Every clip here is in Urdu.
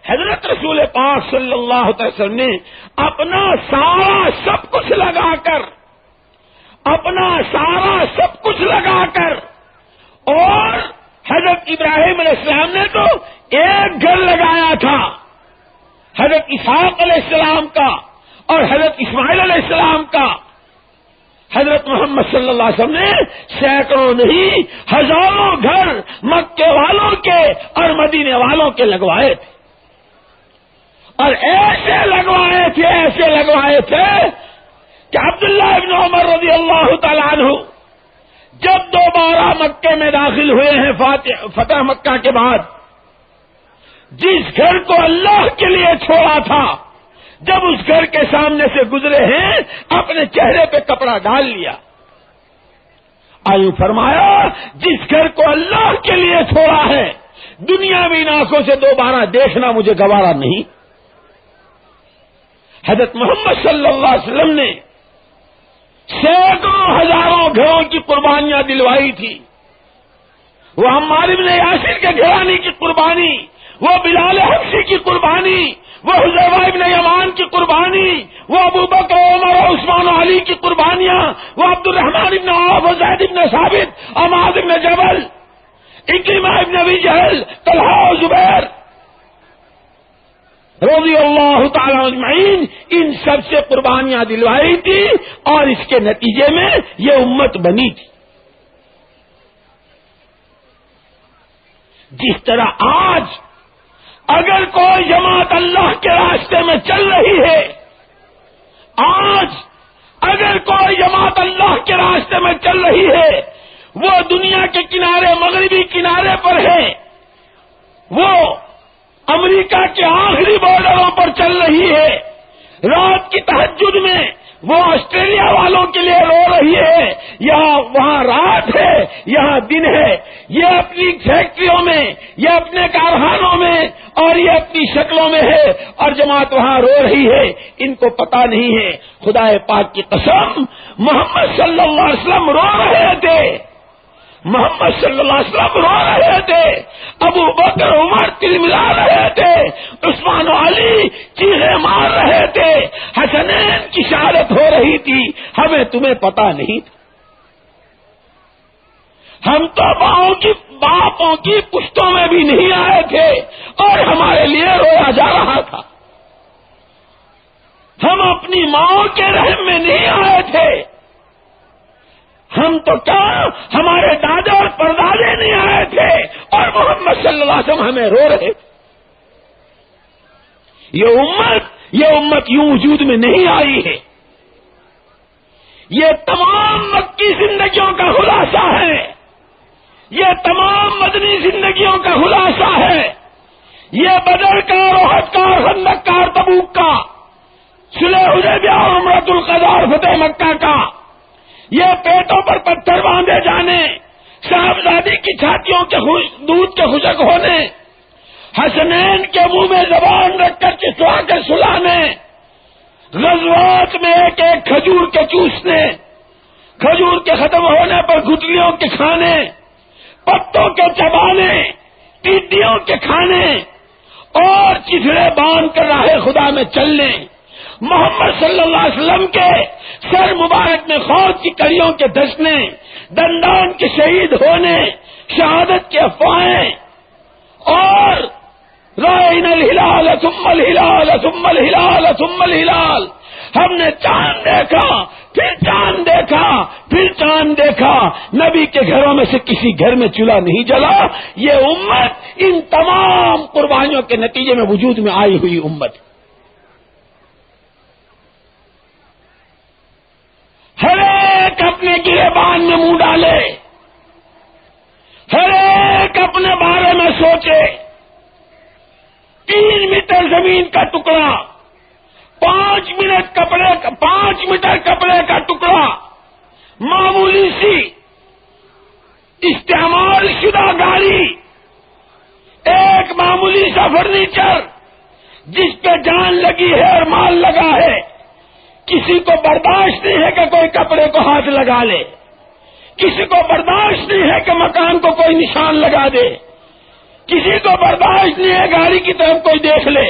حضرت رسول پاک صلی اللہ علیہ وسلم نے اپنا سارا سب کچھ لگا کر اور حضرت ابراہیم علیہ السلام نے تو ایک گھر لگایا تھا، حضرت اسحاق علیہ السلام کا اور حضرت اسماعیل علیہ السلام کا، حضرت محمد صلی اللہ علیہ وسلم نے سینکڑوں نہیں ہزاروں گھر مکے والوں کے اور مدینے والوں کے لگوائے تھے، اور ایسے لگوائے تھے کہ عبداللہ ابن عمر رضی اللہ تعالیٰ عنہ جب دوبارہ مکے میں داخل ہوئے ہیں فتح مکہ کے بعد، جس گھر کو اللہ کے لیے چھوڑا تھا، جب اس گھر کے سامنے سے گزرے ہیں اپنے چہرے پہ کپڑا ڈال لیا، آئیو فرمایا جس گھر کو اللہ کے لیے چھوڑا ہے دنیاوی آنکھوں سے دوبارہ دیکھنا مجھے گوارا نہیں۔ حضرت محمد صلی اللہ علیہ وسلم نے سینکڑوں ہزاروں گھروں کی قربانیاں دلوائی تھی، وہ عمار بن یاسر کے گھرانے کی قربانی، وہ بلال حبشی کی قربانی، وہ حذیفہ ابن یمان کی قربانی، وہ ابو بکر عمر اور عثمان و علی کی قربانیاں، وہ عبد الرحمن ابن عوف و زید ابن ثابت، معاذ ابن جبل، اکرمہ ابن ابی جہل، طلحہ و زبیر رضی اللہ تعالی اجمعین، ان سب سے قربانیاں دلوائی تھی اور اس کے نتیجے میں یہ امت بنی تھی۔ جس طرح آج اگر کوئی جماعت اللہ کے راستے میں چل رہی ہے، وہ دنیا کے کنارے مغربی کنارے پر ہے، وہ امریکہ کے آخری بارڈروں پر چل رہی ہے، رات کی تہجد میں وہ آسٹریلیا والوں کے لیے رو رہی ہے، وہاں رات ہے یہاں دن ہے، یہ اپنی فیکٹریوں میں، یہ اپنے کارخانوں میں اور یہ اپنی شکلوں میں ہے، اور جماعت وہاں رو رہی ہے، ان کو پتہ نہیں ہے۔ خدا پاک کی قسم، محمد صلی اللہ علیہ وسلم رو رہے تھے، رو رہے تھے، ابو بکر عمر تلملا رہے تھے، عثمان و علی چیخیں مار رہے تھے، حسنین کی شہادت ہو رہی تھی، ہمیں تمہیں پتہ نہیں تھا۔ ہم تو باپوں کی پشتوں میں بھی نہیں آئے تھے اور ہمارے لیے رویا جا رہا تھا، ہم اپنی ماں کے رحم میں نہیں آئے تھے، ہم تو کیا ہمارے دادا اور پردادے نہیں آئے تھے اور محمد صلی اللہ علیہ وسلم ہمیں رو رہے تھے۔ یہ امت یوں وجود میں نہیں آئی ہے، یہ تمام مکی زندگیوں کا خلاصہ ہے، یہ تمام مدنی زندگیوں کا خلاصہ ہے، یہ بدر کا، احد کا، خندق کا، تبوک کا، صلح حدیبیہ اور عمرۃ القضاء اور فتح مکہ کا، یہ پیٹوں پر پتھر باندھے جانے، صاحبزادی کی چھاتیوں کے دودھ کے خشک ہونے، حسنین کے منہ میں زبان رکھ کر چسوا کے سلانے، غزوات میں ایک ایک کھجور کے چوسنے، کھجور کے ختم ہونے پر گٹلیوں کے کھانے، پتوں کے چبانے، ٹیڈیوں کے کھانے اور چتھڑے باندھ کر راہ خدا میں چلنے، محمد صلی اللہ علیہ وسلم کے سر مبارک میں خوف کی کڑیوں کے دھسنے، دندان کے شہید ہونے، شہادت کے افواہیں، اور رأینا الہلال ثم الہلال ثم الہلال ثم الہلال، ہم نے چاند دیکھا، پھر چاند دیکھا، پھر چاند دیکھا، نبی کے گھروں میں سے کسی گھر میں چولہا نہیں جلا۔ یہ امت ان تمام قربانیوں کے نتیجے میں وجود میں آئی ہوئی امت، ہر ایک اپنے گریبان میں منہ ڈالے، ہر ایک اپنے بارے میں سوچے۔ 3 میٹر زمین کا ٹکڑا، 5 میٹر کپڑے کا ٹکڑا، معمولی سی استعمال شدہ گاڑی، ایک معمولی سا فرنیچر جس پہ جان لگی ہے اور مال لگا ہے، کسی کو برداشت نہیں ہے کہ کوئی کپڑے کو ہاتھ لگا لے، کسی کو برداشت نہیں ہے کہ مکان کو کوئی نشان لگا دے، کسی کو برداشت نہیں ہے گاڑی کی طرف کوئی دیکھ لے.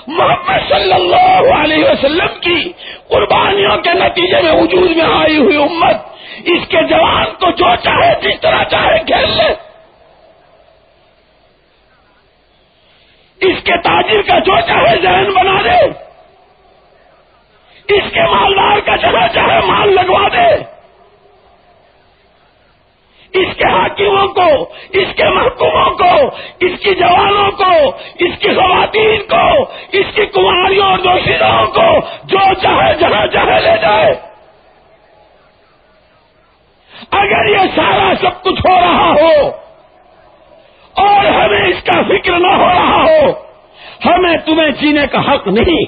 محمد صلی اللہ علیہ وسلم کی قربانیوں کے نتیجے میں وجود میں آئی ہوئی امت، اس کے جوان کو جو چاہے جس طرح چاہے کھیل لے، اس کے تاجر کا جو چاہے ذہن بنا دے، اس کے مالدار کا جہاں چاہے مال لگوا دے، اس کے حاکموں کو، اس کے محکوموں کو، اس کی جوانوں کو، اس کی خواتین کو، اس کی کنواریوں اور دوشیزوں کو جو چاہے جہاں چاہے لے جائے. اگر یہ سارا سب کچھ ہو رہا ہو اور ہمیں اس کا فکر نہ ہو رہا ہو، ہمیں تمہیں جینے کا حق نہیں.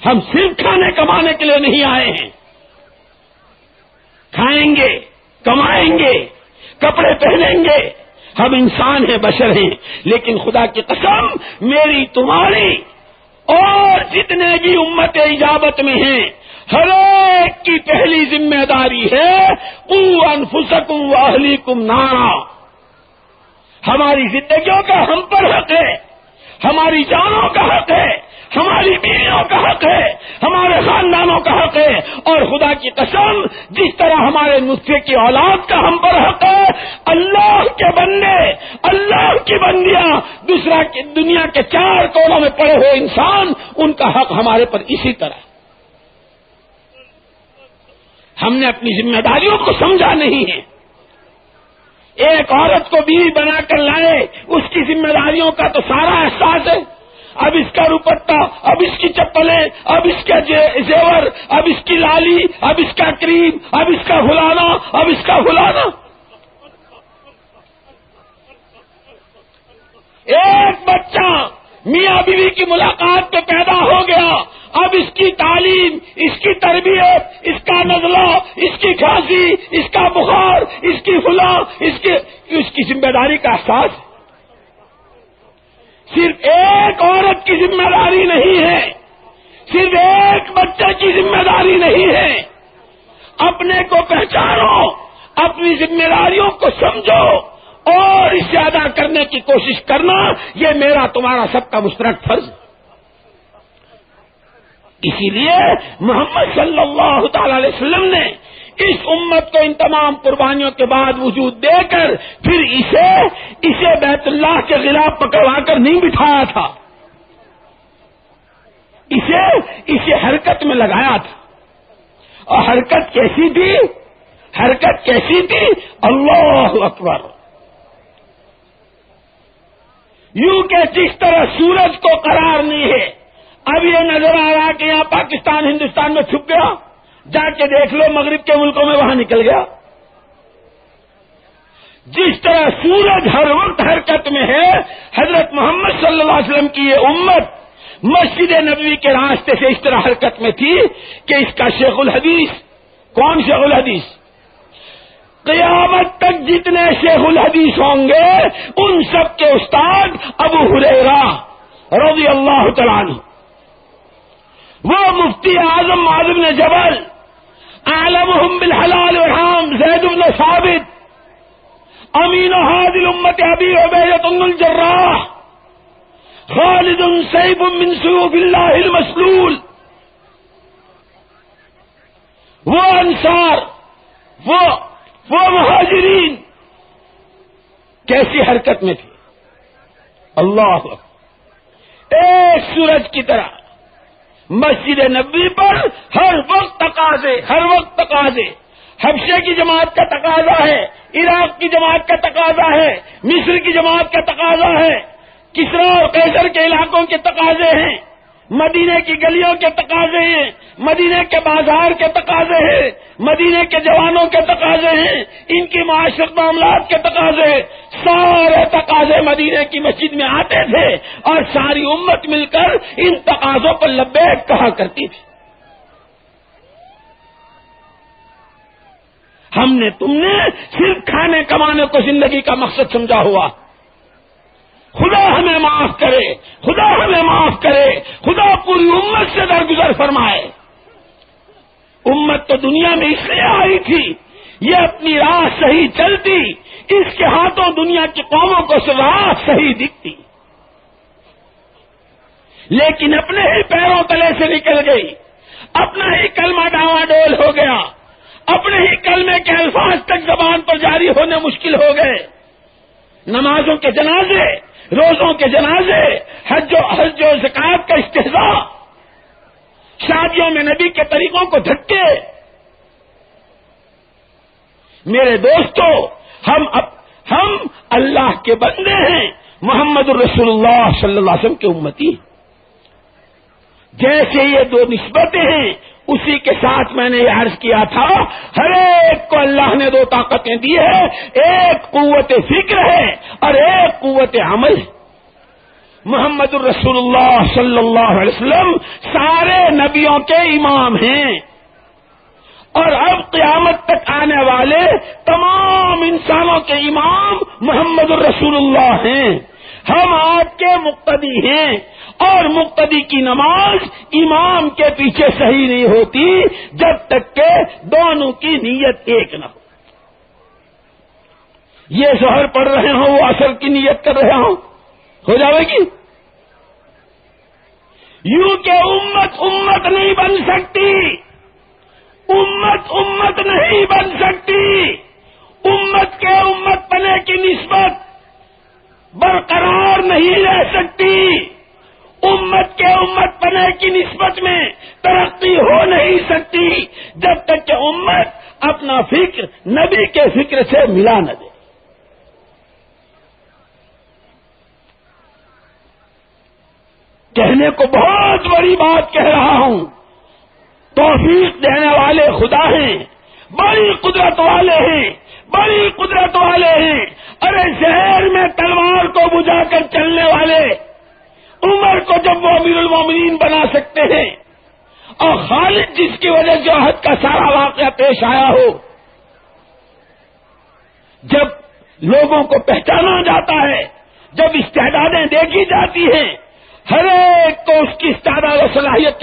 ہم صرف کھانے کمانے کے لیے نہیں آئے ہیں. کھائیں گے، کمائیں گے، کپڑے پہنیں گے، ہم انسان ہیں، بشر ہیں. لیکن خدا کی قسم، میری تمہاری اور جتنے بھی امت اجابت میں ہیں، ہر ایک کی پہلی ذمہ داری ہے قوا انفسکم واہلیکم نارا. ہماری زندگیوں کا ہم پر حق ہے، ہماری جانوں کا حق ہے، ہماری بیویوں کا حق ہے، ہمارے خاندانوں کا حق ہے. اور خدا کی قسم، جس طرح ہمارے نطفے کی اولاد کا ہم پر حق ہے، اللہ کے بندے، اللہ کی بندیاں، دوسرا دنیا کے 4 کونوں میں پڑے ہوئے انسان، ان کا حق ہمارے پر اسی طرح ہے. ہم نے اپنی ذمہ داریوں کو سمجھا نہیں ہے. ایک عورت کو بیوی بنا کر لائے، اس کی ذمہ داریوں کا تو سارا احساس ہے. اب اس کا دوپٹہ، اب اس کی چپلیں، اب اس کا زیور، اب اس کی لالی، اب اس کا کریم، اب اس کا فلانا، اب اس کا فلانا. ایک بچہ میاں بیوی کی ملاقات پہ پیدا ہو گیا، اب اس کی تعلیم، اس کی تربیت، اس کا نزلہ، اس کی کھانسی، اس کا بخار، اس کی فلاں، اس کی ذمہ داری کا احساس. صرف ایک عورت کی ذمہ داری نہیں ہے، صرف ایک بچے کی ذمہ داری نہیں ہے. اپنے کو پہچانو، اپنی ذمہ داریوں کو سمجھو اور اسے ادا کرنے کی کوشش کرنا، یہ میرا تمہارا سب کا مشترک فرض ہے. اسی لیے محمد صلی اللہ تعالی علیہ وسلم نے اس امت کو ان تمام قربانیوں کے بعد وجود دے کر پھر اسے بیت اللہ کے خلاف پکڑوا کر نہیں بٹھایا تھا، اسے حرکت میں لگایا تھا. اور حرکت کیسی تھی؟ حرکت کیسی تھی؟ اللہ اکبر. یوں کہ جس طرح سورج کو قرار نہیں ہے. اب یہ نظر آ رہا کہ یہاں پاکستان ہندوستان میں چھپ گیا، جا کے دیکھ لو مغرب کے ملکوں میں وہاں نکل گیا. جس طرح سورج ہر وقت حرکت میں ہے، حضرت محمد صلی اللہ علیہ وسلم کی یہ امت مسجد نبوی کے راستے سے اس طرح حرکت میں تھی کہ اس کا شیخ الحدیث، کون شیخ الحدیث؟ قیامت تک جتنے شیخ الحدیث ہوں گے ان سب کے استاد ابو ہریرہ رضی اللہ تعالیٰ عنہ، وہ مفتی اعظم معاذ بن جبل، اعلمهم بالحلال والحرام زید بن ثابت، امین هذه الامة ابی عبیدۃ بن الجراح، خالد سیف من سیوف اللہ المسلول. وہ انصار، وہ مہاجرین کیسی حرکت میں تھی. اللہ ایک سورج کی طرح مسجد نبوی پر ہر وقت تقاضے. حبشے کی جماعت کا تقاضا ہے، عراق کی جماعت کا تقاضا ہے، مصر کی جماعت کا تقاضا ہے، کسرا اور قیصر کے علاقوں کے تقاضے ہیں، مدینے کی گلیوں کے تقاضے ہیں، مدینے کے بازار کے تقاضے ہیں، مدینے کے جوانوں کے تقاضے ہیں، ان کی معاشرت معاملات کے تقاضے ہیں. سارے تقاضے مدینے کی مسجد میں آتے تھے اور ساری امت مل کر ان تقاضوں پر لبیک کہا کرتی تھی. ہم نے تم نے صرف کھانے کمانے کو زندگی کا مقصد سمجھا ہوا. خدا ہمیں معاف کرے، خدا ہمیں معاف کرے، خدا پوری امت سے درگزر فرمائے. امت تو دنیا میں اس لیے آئی تھی، یہ اپنی راہ صحیح چلتی، اس کے ہاتھوں دنیا کی قوموں کو راہ صحیح دکھتی، لیکن اپنے ہی پیروں تلے سے نکل گئی، اپنا ہی کلمہ ڈاواں ڈول ہو گیا، اپنے ہی کلمے کے الفاظ تک زبان پر جاری ہونے مشکل ہو گئے۔ نمازوں کے جنازے، روزوں کے جنازے، حج و زکات کا استہزاء، شادیوں میں نبی کے طریقوں کو دھکے۔ میرے دوستو، ہم اللہ کے بندے ہیں، محمد الرسول اللہ صلی اللہ علیہ وسلم کے امتی ہیں۔ جیسے یہ دو نسبتیں ہیں، اسی کے ساتھ میں نے یہ عرض کیا تھا، ہر ایک کو اللہ نے دو طاقتیں دی ہے، ایک قوت فکر ہے اور ایک قوت عمل ہے۔ محمد الرسول اللہ صلی اللہ علیہ وسلم سارے نبیوں کے امام ہیں، اور اب قیامت تک آنے والے تمام انسانوں کے امام محمد الرسول اللہ ہیں۔ ہم آپ کے مقتدی ہیں، اور مقتدی کی نماز امام کے پیچھے صحیح نہیں ہوتی جب تک کہ دونوں کی نیت ایک نہ ہو۔ یہ ظہر پڑھ رہے ہوں، وہ عصر کی نیت کر رہے ہوں، ہو جائے گی؟ یوں کہ امت نہیں بن سکتی، امت نہیں بن سکتی، امت کے امت پنے کی نسبت برقرار نہیں رہ سکتی، امت کے امت پنے کی نسبت میں ترقی ہو نہیں سکتی جب تک کہ امت اپنا فکر نبی کے فکر سے ملا نہ دے۔ کہنے کو بہت بڑی بات کہہ رہا ہوں، توفیق دینے والے خدا ہیں، بڑی قدرت والے ہیں، بڑی قدرت والے ہیں۔ ارے زہر میں تلوار کو بجھا کر چلنے والے عمر کو جب وہ امیر المومنین بنا سکتے ہیں، اور خالد جس کی وجہ سے عہد کا سارا واقعہ پیش آیا ہو، جب لوگوں کو پہچانا جاتا ہے، جب استعدادیں دیکھی جاتی ہیں، ہر ایک کو اس کی استعداد و صلاحیت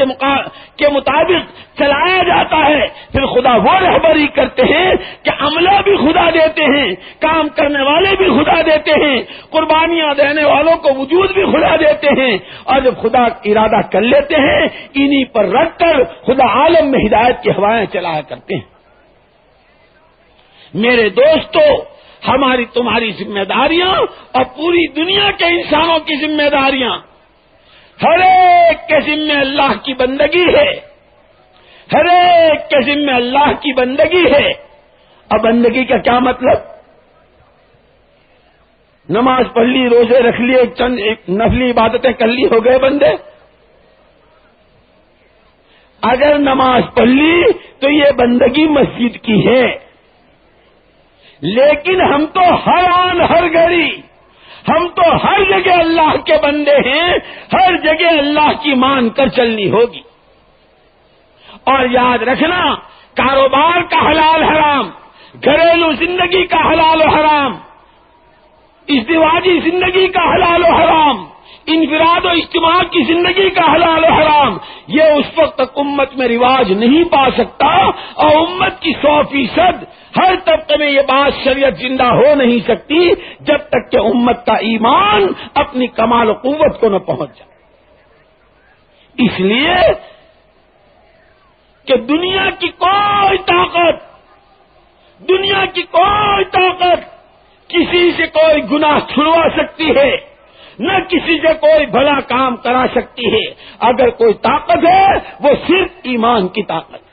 کے مطابق چلایا جاتا ہے، پھر خدا وہ رہبری کرتے ہیں کہ عملہ بھی خدا دیتے ہیں، کام کرنے والے بھی خدا دیتے ہیں، قربانیاں دینے والوں کو وجود بھی خدا دیتے ہیں، اور جب خدا ارادہ کر لیتے ہیں، انہی پر رکھ کر خدا عالم میں ہدایت کی ہوائیں چلایا کرتے ہیں۔ میرے دوستو، ہماری تمہاری ذمہ داریاں اور پوری دنیا کے انسانوں کی ذمہ داریاں، ہر ایک کے ذمہ اللہ کی بندگی ہے، ہر ایک کے ذمہ اللہ کی بندگی ہے۔ اب بندگی کا کیا مطلب؟ نماز پڑھ لی، روزے رکھ لیے، چند نفلی عبادتیں کر لی، ہو گئے بندے؟ اگر نماز پڑھ لی تو یہ بندگی مسجد کی ہے، لیکن ہم تو ہر آن ہر گھڑی، ہم تو ہر جگہ اللہ کے بندے ہیں، ہر جگہ اللہ کی مان کر چلنی ہوگی۔ اور یاد رکھنا، کاروبار کا حلال حرام، گھریلو زندگی کا حلال و حرام، ازدواجی زندگی کا حلال و حرام، انفراد و اجتماع کی زندگی کا حلال و حرام، یہ اس وقت تک امت میں رواج نہیں پا سکتا، اور امت کی 100% ہر طبقے میں یہ بات شریعت زندہ ہو نہیں سکتی جب تک کہ امت کا ایمان اپنی کمال و قوت کو نہ پہنچ جائے۔ اس لیے کہ دنیا کی کوئی طاقت کسی سے کوئی گناہ چھڑوا سکتی ہے، نہ کسی سے کوئی بھلا کام کرا سکتی ہے۔ اگر کوئی طاقت ہے وہ صرف ایمان کی طاقت ہے،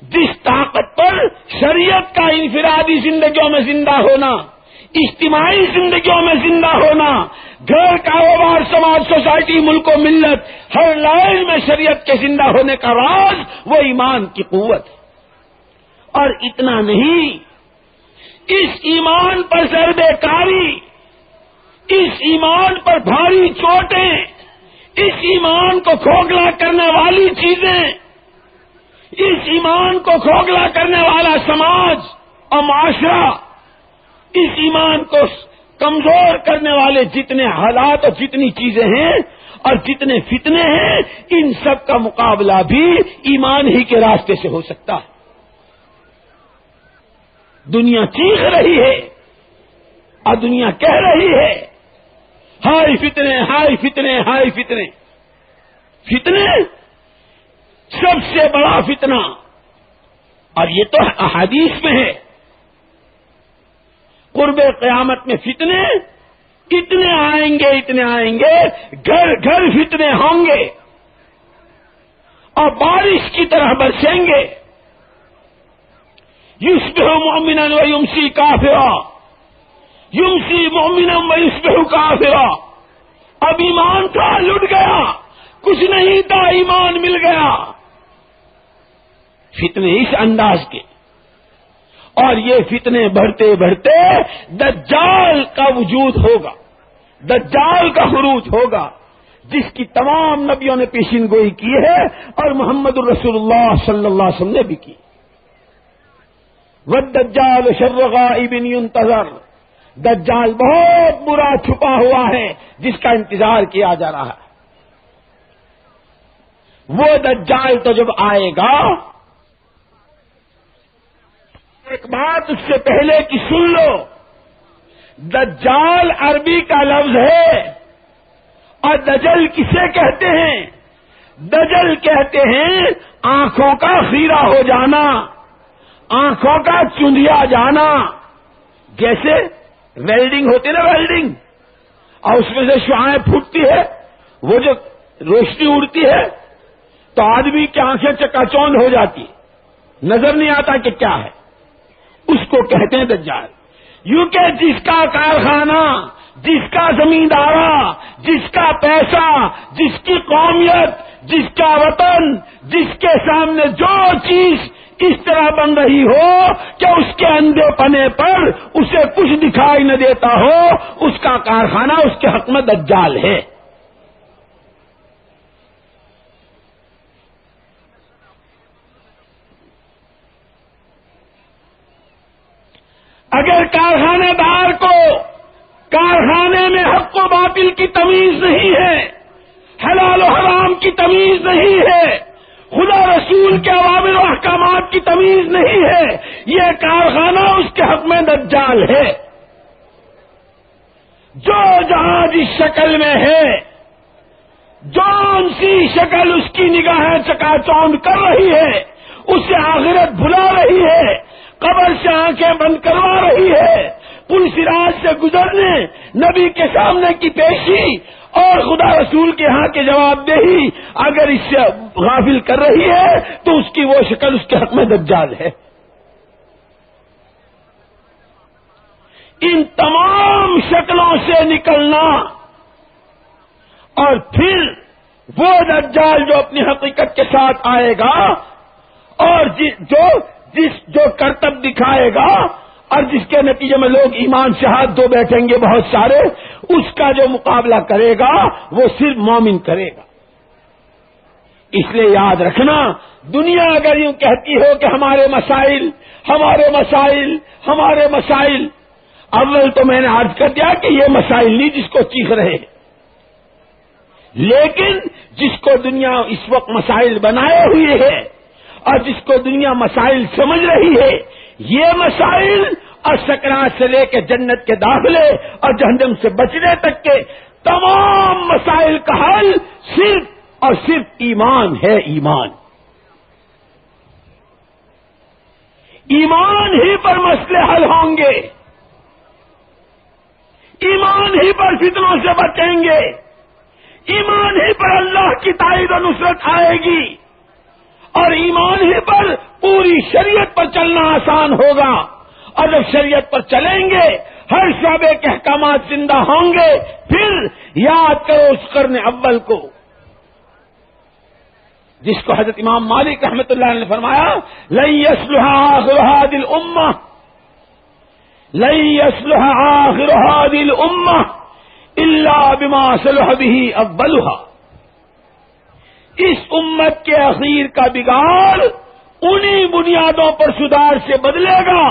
جس طاقت پر شریعت کا انفرادی زندگیوں میں زندہ ہونا، اجتماعی زندگیوں میں زندہ ہونا، گھر، کاروبار، سماج، سوسائٹی، ملک و ملت، ہر لائن میں شریعت کے زندہ ہونے کا راز وہ ایمان کی قوت ہے۔ اور اتنا نہیں، اس ایمان پر ضربے کاری، اس ایمان پر بھاری چوٹیں، اس ایمان کو کھوکھلا کرنے والی چیزیں، اس ایمان کو کھوکھلا کرنے والا سماج اور معاشرہ، اس ایمان کو کمزور کرنے والے جتنے حالات اور جتنی چیزیں ہیں اور جتنے فتنے ہیں، ان سب کا مقابلہ بھی ایمان ہی کے راستے سے ہو سکتا ہے۔ دنیا چیخ رہی ہے اور دنیا کہہ رہی ہے ہائے فتنے ہائے فتنے ہائے فتنے. فتنے سب سے بڑا فتنہ، اور یہ تو احادیث میں ہے، قرب قیامت میں فتنے اتنے آئیں گے، گھر گھر فتنے ہوں گے اور بارش کی طرح برسیں گے. یصبح مؤمنا ویمسی کافرا، یمسی مؤمنا ویصبح کافرا. اب ایمان تھا لٹ گیا، کچھ نہیں تھا ایمان مل گیا. فتنے اس انداز کے، اور یہ فتنے بڑھتے بڑھتے دجال کا وجود ہوگا، دجال کا خروج ہوگا، جس کی تمام نبیوں نے پیشین گوئی کی ہے اور محمد الرسول اللہ صلی اللہ علیہ وسلم نے بھی کی. والدجال شر غائب ينتظر، دجال بہت برا چھپا ہوا ہے جس کا انتظار کیا جا رہا ہے. وہ دجال تو جب آئے گا، ایک بات اس سے پہلے کی سن لو، دجال عربی کا لفظ ہے، اور دجل کسے کہتے ہیں؟ دجل کہتے ہیں آنکھوں کا خیرہ ہو جانا، آنکھوں کا چندیا جانا. جیسے ویلڈنگ ہوتی ہے نا، ویلڈنگ، اور اس میں سے شعاعیں پھوٹتی ہے، وہ جو روشنی اڑتی ہے تو آدمی کی آنکھیں چکا چوند ہو جاتی، نظر نہیں آتا کہ کیا ہے. اس کو کہتے ہیں دجال. یوں کہ جس کا کارخانہ، جس کا زمیندارہ، جس کا پیسہ، جس کی قومیت، جس کا وطن، جس کے سامنے جو چیز اس طرح بن رہی ہو کہ اس کے اندھے پنے پر اسے کچھ دکھائی نہ دیتا ہو، اس کا کارخانہ اس کے حق میں دجال ہے. اگر کارخانے دار کو کارخانے میں حق و باطل کی تمیز نہیں ہے، حلال و حرام کی تمیز نہیں ہے، خدا رسول کے اوامر و احکامات کی تمیز نہیں ہے، یہ کارخانہ اس کے حق میں دجال ہے. جو جہاں جس شکل میں ہے، جون سی شکل اس کی نگاہیں چکا چوند کر رہی ہے، اسے آخرت بھلا رہی ہے، قبر سے آنکھیں بند کروا رہی ہے، پل صراط سے گزرنے، نبی کے سامنے کی پیشی اور خدا رسول کے ہاں کے جواب دہی اگر اس سے غافل کر رہی ہے تو اس کی وہ شکل اس کے حق میں دجال ہے. ان تمام شکلوں سے نکلنا، اور پھر وہ دجال جو اپنی حقیقت کے ساتھ آئے گا اور جو کرتب دکھائے گا اور جس کے نتیجے میں لوگ ایمان سے ہاتھ دھو بیٹھیں گے بہت سارے، اس کا جو مقابلہ کرے گا وہ صرف مومن کرے گا. اس لیے یاد رکھنا، دنیا اگر یوں کہتی ہو کہ ہمارے مسائل ہمارے مسائل ہمارے مسائل، اول تو میں نے عرض کر دیا کہ یہ مسائل نہیں جس کو چیخ رہے، لیکن جس کو دنیا اس وقت مسائل بنائے ہوئے ہے اور جس کو دنیا مسائل سمجھ رہی ہے، یہ مسائل اور سکرات سے لے کے جنت کے داخلے اور جہنم سے بچنے تک کے تمام مسائل کا حل صرف اور صرف ایمان ہے. ایمان ہی پر مسئلے حل ہوں گے، ایمان ہی پر فتنوں سے بچیں گے، ایمان ہی پر اللہ کی تائید و نصرت آئے گی، اور ایمان ہی پر پوری شریعت پر چلنا آسان ہوگا. اور جب شریعت پر چلیں گے ہر شعبے کے احکامات زندہ ہوں گے. پھر یاد کرو اس قرن اول کو جس کو حضرت امام مالک رحمۃ اللہ نے فرمایا لن يصلح آخر هذه الامه، لن يصلح آخر هذه الامه الا بما صلح به اولها. اس امت کے اخیر کا بگاڑ انہی بنیادوں پر سدھار سے بدلے گا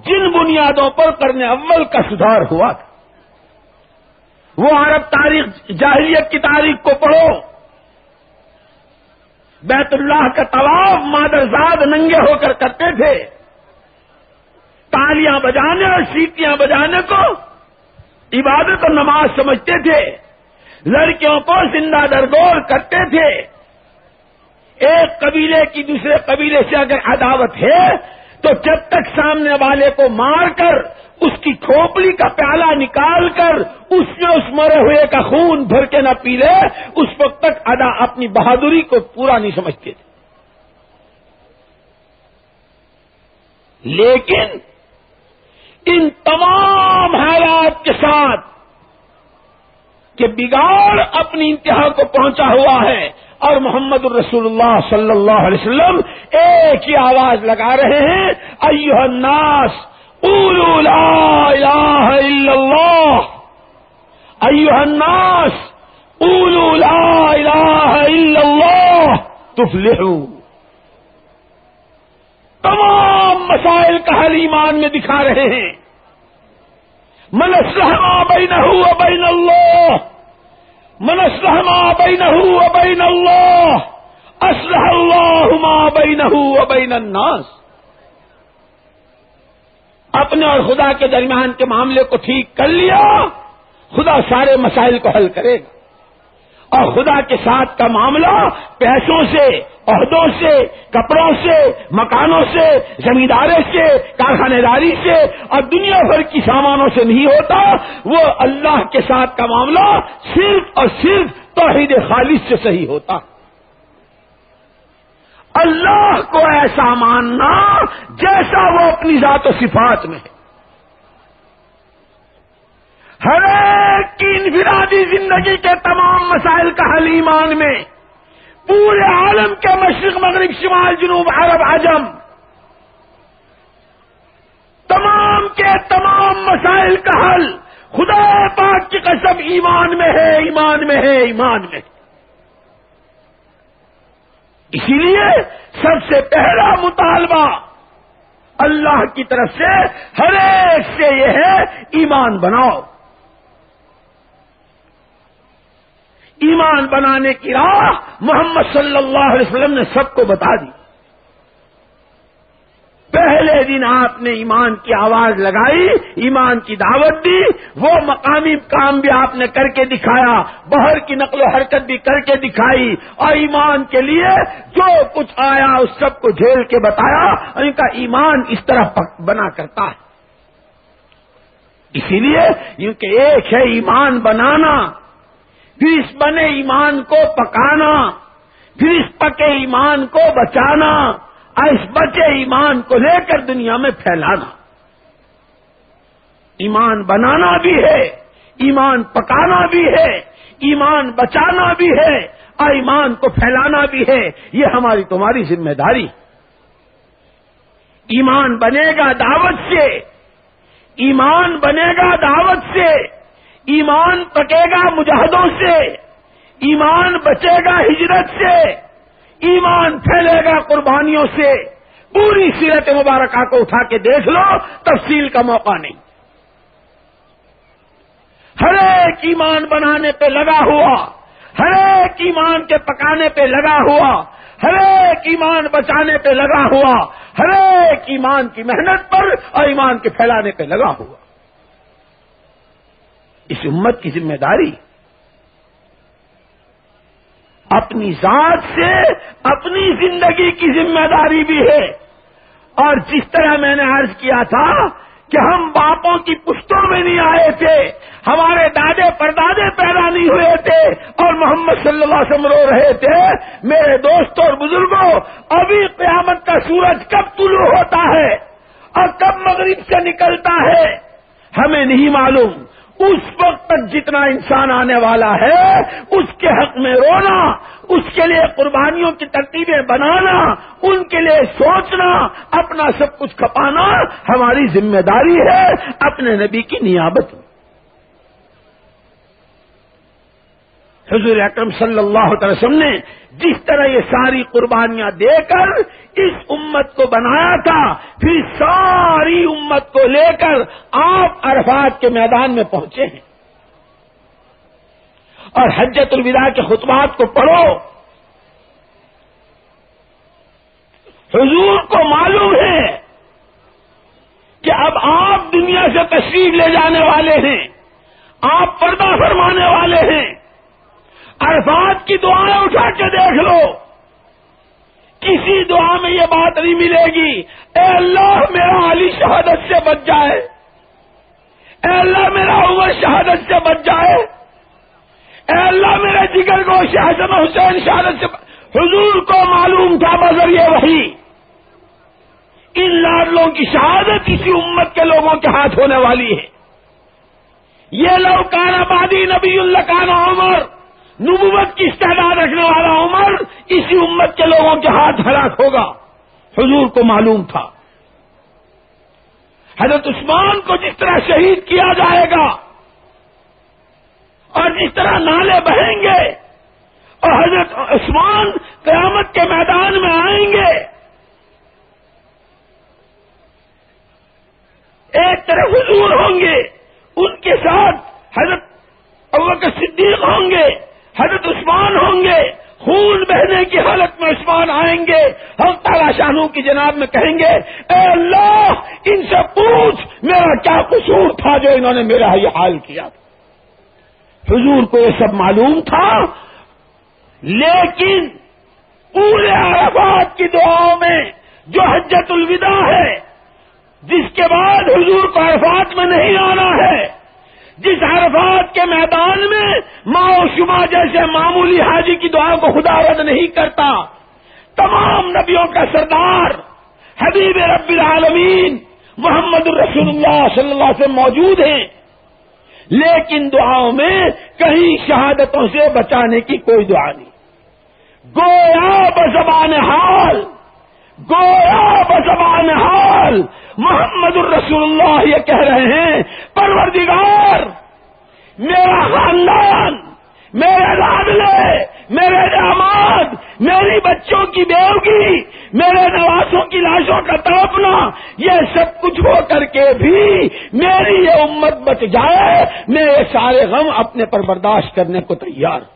جن بنیادوں پر قرن اول کا سدھار ہوا تھا. وہ عرب تاریخ جاہلیت کی تاریخ کو پڑھو، بیت اللہ کا طواف مادرزاد ننگے ہو کر کرتے تھے، تالیاں بجانے اور سیٹیاں بجانے کو عبادت اور نماز سمجھتے تھے، لڑکیوں کو زندہ درگور کرتے تھے۔ ایک قبیلے کی دوسرے قبیلے سے اگر عداوت ہے تو جب تک سامنے والے کو مار کر اس کی کھوپڑی کا پیالہ نکال کر اس میں اس مرے ہوئے کا خون بھر کے نہ پی لے، اس وقت تک اپنی بہادری کو پورا نہیں سمجھتے تھے۔ لیکن ان تمام حالات کے ساتھ کہ بگاڑ اپنی انتہا کو پہنچا ہوا ہے اور محمد الرسول اللہ صلی اللہ علیہ وسلم ایک ہی آواز لگا رہے ہیں، ایھا الناس قولوا لا الہ الا اللہ، ایھا الناس قولوا لا الہ الا اللہ تفلحوا۔ تمام مسائل کا حل ایمان میں دکھا رہے ہیں۔ من اصلح ما بینہ وبین اللہ، من اصلح ما بینہ وبین اللہ اصلح اللہ ما بینہ وبین الناس۔ اپنے اور خدا کے درمیان کے معاملے کو ٹھیک کر لیا، خدا سارے مسائل کو حل کرے گا۔ اور خدا کے ساتھ کا معاملہ پیسوں سے، عہدوں سے، کپڑوں سے، مکانوں سے، زمینداری سے، کارخانے داری سے اور دنیا بھر کی سامانوں سے نہیں ہوتا، وہ اللہ کے ساتھ کا معاملہ صرف اور صرف توحید خالص سے صحیح ہوتا۔ اللہ کو ایسا ماننا جیسا وہ اپنی ذات و صفات میں ہے۔ ہر ایک کی انفرادی زندگی کے تمام مسائل کا حل ایمان میں، پورے عالم کے مشرق مغرب شمال جنوب عرب عجم، تمام کے تمام مسائل کا حل خدا پاک کی قسم ایمان میں ہے، ایمان میں ہے، ایمان میں ہے۔ اسی لیے سب سے پہلا مطالبہ اللہ کی طرف سے ہر ایک سے یہ ہے، ایمان بناؤ۔ ایمان بنانے کی راہ محمد صلی اللہ علیہ وسلم نے سب کو بتا دی۔ پہلے دن آپ نے ایمان کی آواز لگائی، ایمان کی دعوت دی، وہ مقامی کام بھی آپ نے کر کے دکھایا، باہر کی نقل و حرکت بھی کر کے دکھائی، اور ایمان کے لیے جو کچھ آیا اس سب کو جھیل کے بتایا، ان کا ایمان اس طرح بنا کرتا ہے۔ اسی لیے کیونکہ ایک ہے ایمان بنانا، پھر اس بنے ایمان کو پکانا، پھر اس پکے ایمان کو بچانا، اور اس بچے ایمان کو لے کر دنیا میں پھیلانا۔ ایمان بنانا بھی ہے، ایمان پکانا بھی ہے، ایمان بچانا بھی ہے، اور ایمان کو پھیلانا بھی ہے۔ یہ ہماری تمہاری ذمہ داری۔ ایمان بنے گا دعوت سے، ایمان بنے گا دعوت سے، ایمان پکے گا مجاہدوں سے، ایمان بچے گا ہجرت سے، ایمان پھیلے گا قربانیوں سے۔ پوری سیرت مبارکہ کو اٹھا کے دیکھ لو، تفصیل کا موقع نہیں۔ ہر ایک ایمان بنانے پہ لگا ہوا، ہر ایک ایمان کے پکانے پہ لگا ہوا، ہر ایک ایمان بچانے پہ لگا ہوا، ہر ایک ایمان کی محنت پر اور ایمان کے پھیلانے پہ لگا ہوا۔ اس امت کی ذمہ داری اپنی ذات سے اپنی زندگی کی ذمہ داری بھی ہے۔ اور جس طرح میں نے عرض کیا تھا کہ ہم باپوں کی پشتوں میں نہیں آئے تھے، ہمارے دادے پردادے پیدا نہیں ہوئے تھے اور محمد صلی اللہ علیہ وسلم رو رہے تھے۔ میرے دوستوں اور بزرگوں، ابھی قیامت کا سورج کب طلوع ہوتا ہے اور کب مغرب سے نکلتا ہے ہمیں نہیں معلوم۔ اس وقت تک جتنا انسان آنے والا ہے اس کے حق میں رونا، اس کے لیے قربانیوں کی ترتیبیں بنانا، ان کے لیے سوچنا، اپنا سب کچھ کھپانا ہماری ذمہ داری ہے اپنے نبی کی نیابت میں۔ حضور اکرم صلی اللہ علیہ وسلم نے جس طرح یہ ساری قربانیاں دے کر اس امت کو بنایا تھا، پھر ساری امت کو لے کر آپ عرفات کے میدان میں پہنچے ہیں۔ اور حجۃ الوداع کے خطبات کو پڑھو، حضور کو معلوم ہے کہ اب آپ دنیا سے تشریف لے جانے والے ہیں، آپ پردہ فرمانے والے ہیں، عرفات کی دعائیں اٹھا کے دیکھ لو، کسی دعا میں یہ بات نہیں ملے گی اے اللہ میرا علی شہادت سے بچ جائے، اے اللہ میرا عمر شہادت سے بچ جائے، اے اللہ میرے جگر کو حسن حسین شہادت سے حضور کو معلوم تھا بذریعہ وحی ان لاڈلوں کی شہادت اسی امت کے لوگوں کے ہاتھ ہونے والی ہے۔ یہ لو کان آبادی نبی اللہ کان عمر، نبوت کی استعداد رکھنے والا عمر اسی امت کے لوگوں کے ہاتھ ہلاک ہوگا، حضور کو معلوم تھا۔ حضرت عثمان کو جس طرح شہید کیا جائے گا اور جس طرح نالے بہیں گے اور حضرت عثمان قیامت کے میدان میں آئیں گے، ایک طرف حضور ہوں گے، ان کے ساتھ حضرت ابوبکر صدیق ہوں گے، حضرت عثمان ہوں گے، خون بہنے کی حالت میں عثمان آئیں گے، ہم تعالی شانوں کی جناب میں کہیں گے اے اللہ ان سے پوچھ میرا کیا قصور تھا جو انہوں نے میرا یہ حال کیا تھا۔ حضور کو یہ سب معلوم تھا، لیکن پورے عرفات کی دعاؤں میں جو حجت الوداع ہے، جس کے بعد حضور کو عرفات میں نہیں آنا ہے، جس عرفات کے میدان میں ماں و شما جیسے معمولی حاجی کی دعا کو خدا رد نہیں کرتا، تمام نبیوں کا سردار حبیب رب العالمین محمد الرسول اللہ صلی اللہ علیہ وسلم موجود ہیں، لیکن دعاؤں میں کہیں شہادتوں سے بچانے کی کوئی دعا نہیں۔ گویا بزبان حال، گویا بزبان حال محمد الرسول اللہ یہ کہہ رہے ہیں پروردگار میرا خاندان، میرے لادلے، میرے داماد، میری بچوں کی بیوگی، میرے نواسوں کی لاشوں کا تڑپنا، یہ سب کچھ ہو کر کے بھی میری یہ امت بچ جائے، میں یہ سارے غم اپنے پر برداشت کرنے کو تیار ہوں۔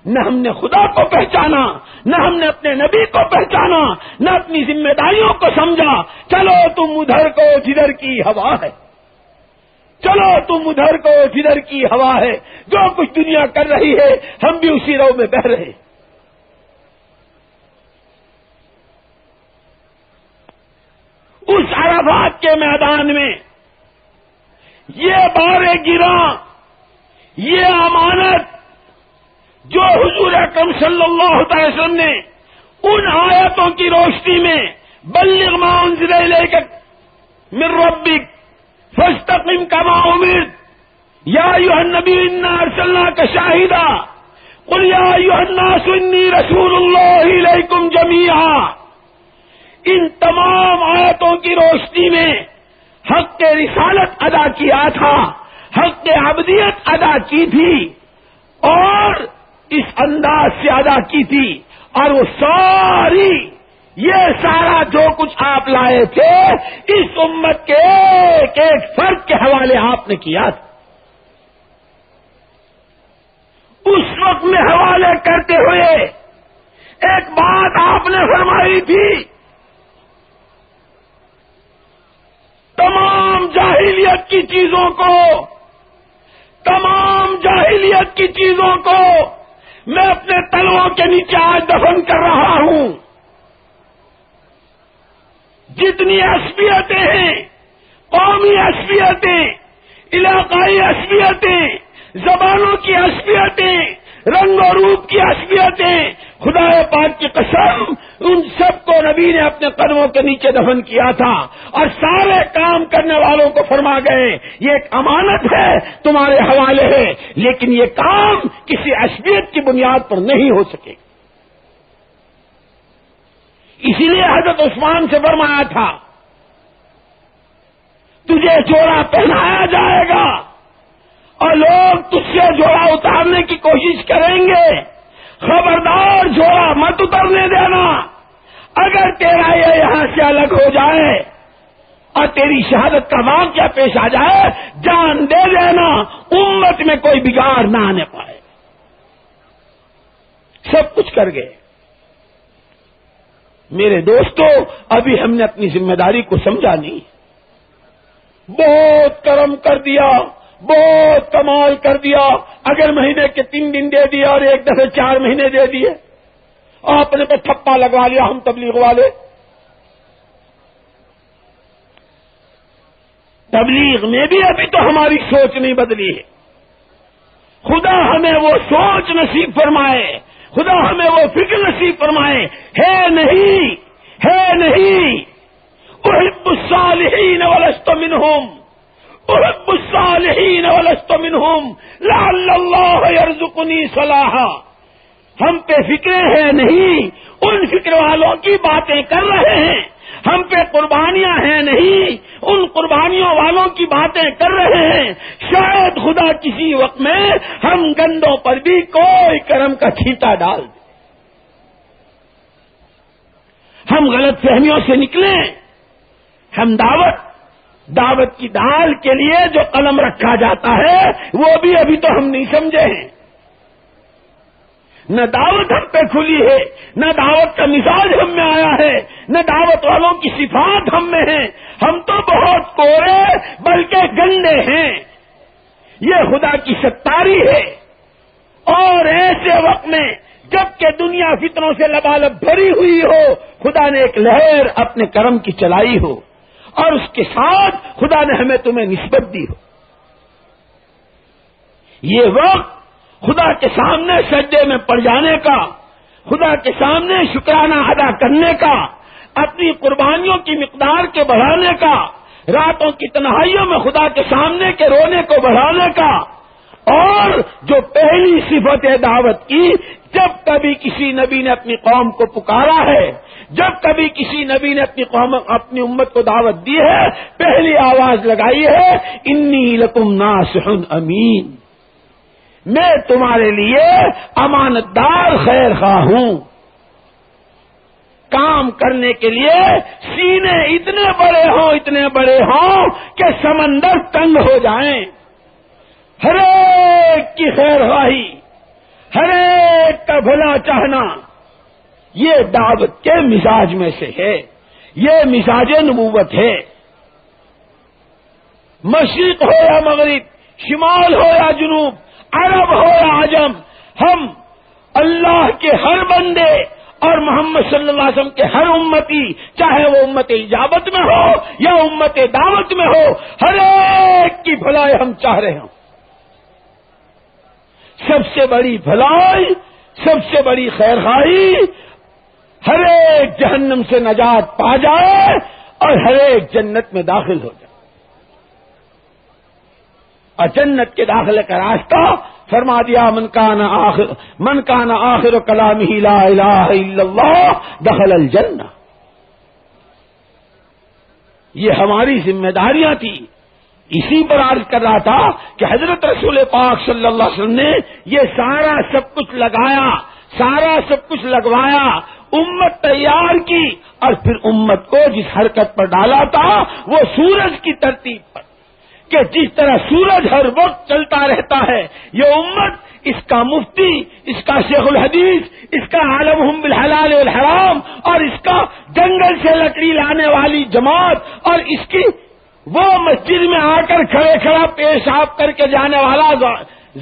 نہ ہم نے خدا کو پہچانا، نہ ہم نے اپنے نبی کو پہچانا، نہ اپنی ذمہ داریوں کو سمجھا۔ چلو تم ادھر کو جدھر کی ہوا ہے، چلو تم ادھر کو جدھر کی ہوا ہے، جو کچھ دنیا کر رہی ہے ہم بھی اسی رو میں بہ رہے۔ اس عرفات کے میدان میں یہ بارے گراں، یہ امانت جو حضور اکرم صلی اللہ علیہ وسلم نے ان آیتوں کی روشنی میں بلغ ما انزل الیک من ربک فاستقم کما امرت یا ایھا النبی انا ارسلناک شاہدا قل یا ایھا الناس انی رسول اللہ الیکم جمیعا، ان تمام آیتوں کی روشنی میں حق رسالت ادا کیا تھا، حق عبدیت ادا کی تھی اور اس انداز سے ادا کی تھی، اور وہ ساری یہ سارا جو کچھ آپ لائے تھے اس امت کے ایک ایک فرد کے حوالے آپ نے کیا تھا۔ اس وقت میں حوالے کرتے ہوئے ایک بات آپ نے فرمائی تھی، تمام جاہلیت کی چیزوں کو، تمام جاہلیت کی چیزوں کو میں اپنے تلووں کے نیچے آج دفن کر رہا ہوں۔ جتنی عصبیتیں ہیں، قومی عصبیتیں، علاقائی عصبیتیں، زبانوں کی عصبیتیں، رنگ و روپ کی عصبیتیں، خدا پاک کی قسم ان سب کو نبی نے اپنے قدموں کے نیچے دفن کیا تھا، اور سارے کام کرنے والوں کو فرما گئے یہ ایک امانت ہے تمہارے حوالے ہے، لیکن یہ کام کسی عصبیت کی بنیاد پر نہیں ہو سکے۔ اسی لیے حضرت عثمان سے فرمایا تھا تجھے جوڑا پہنایا جائے گا اور لوگ تجھ سے جوڑا اتارنے کی کوشش کریں گے، خبردار جوڑا مت اترنے دینا، اگر تیرا یہ یہاں سے الگ ہو جائے اور تیری شہادت کا واقعہ پیش آ جائے جان دے دینا، امت میں کوئی بگاڑ نہ آنے پائے۔ سب کچھ کر گئے، میرے دوستو، ابھی ہم نے اپنی ذمہ داری کو سمجھا نہیں. بہت کرم کر دیا، بہت کمال کر دیا، اگر مہینے کے 3 دن دے دیے اور ایک دفعہ 4 مہینے دے دیے، آپ نے تو ٹھپا لگوا لیا ہم تبلیغ والے. تبلیغ میں بھی ابھی تو ہماری سوچ نہیں بدلی ہے. خدا ہمیں وہ سوچ نصیب فرمائے، خدا ہمیں وہ فکر نصیب فرمائے. ہے نہیں، ہے نہیں. احب الصالحین ولست منہم، احب الصالحین ولست منہم لعل اللہ یرزقنی صلاحا. ہم پہ فکریں ہیں نہیں، ان فکر والوں کی باتیں کر رہے ہیں. ہم پہ قربانیاں ہیں نہیں، ان قربانیوں والوں کی باتیں کر رہے ہیں. شاید خدا کسی وقت میں ہم گندوں پر بھی کوئی کرم کا چھینٹا ڈال دے. ہم غلط فہمیوں سے نکلیں. ہم دعوت کی دال کے لیے جو قلم رکھا جاتا ہے وہ بھی ابھی تو ہم نہیں سمجھے ہیں. نہ دعوت ہم پہ کھلی ہے، نہ دعوت کا مزاج ہم میں آیا ہے، نہ دعوت والوں کی صفات ہم میں ہیں. ہم تو بہت کورے بلکہ گندے ہیں. یہ خدا کی ستاری ہے. اور ایسے وقت میں جبکہ دنیا فتنوں سے لبالب بھری ہوئی ہو، خدا نے ایک لہر اپنے کرم کی چلائی ہو اور اس کے ساتھ خدا نے ہمیں تمہیں نسبت دی ہو. یہ وقت خدا کے سامنے سجدے میں پڑ جانے کا، خدا کے سامنے شکرانہ ادا کرنے کا، اپنی قربانیوں کی مقدار کے بڑھانے کا، راتوں کی تنہائیوں میں خدا کے سامنے کے رونے کو بڑھانے کا. اور جو پہلی صفت دعوت کی، جب کبھی کسی نبی نے اپنی قوم کو پکارا ہے، جب کبھی کسی نبی نے اپنی امت کو دعوت دی ہے، پہلی آواز لگائی ہے انی لکم ناصح امین. میں تمہارے لیے امانت دار خیر خواہ ہوں. کام کرنے کے لیے سینے اتنے بڑے ہوں کہ سمندر تنگ ہو جائیں. ہر ایک کی خیر خواہی، ہر ایک کا بھلا چاہنا، یہ دعوت کے مزاج میں سے ہے. یہ مزاج نبوت ہے. مشرق ہو یا مغرب، شمال ہو یا جنوب، عرب ہو یا عجم، ہم اللہ کے ہر بندے اور محمد صلی اللہ علیہ وسلم کے ہر امتی، چاہے وہ امت اجابت میں ہو یا امت دعوت میں ہو، ہر ایک کی بھلائی ہم چاہ رہے ہوں. سب سے بڑی بھلائی، سب سے بڑی خیر خواہی، ہر ایک جہنم سے نجات پا جائے اور ہر ایک جنت میں داخل ہو جائے. اور جنت کے داخلے کا راستہ فرما دیا من کان آخر کلامہ لا الہ الا اللہ دخل الجنہ. یہ ہماری ذمہ داریاں تھی. اسی پر عرض کر رہا تھا کہ حضرت رسول پاک صلی اللہ علیہ وسلم نے یہ سارا سب کچھ لگایا، سارا سب کچھ لگوایا، امت تیار کی، اور پھر امت کو جس حرکت پر ڈالا تھا وہ سورج کی ترتیب پر، کہ جس طرح سورج ہر وقت چلتا رہتا ہے، یہ امت، اس کا مفتی، اس کا شیخ الحدیث، اس کا عالمہم بالحلال والحرام، اور اس کا جنگل سے لکڑی لانے والی جماعت، اور اس کی وہ مسجد میں آ کر کھڑا پیشاب کر کے جانے والا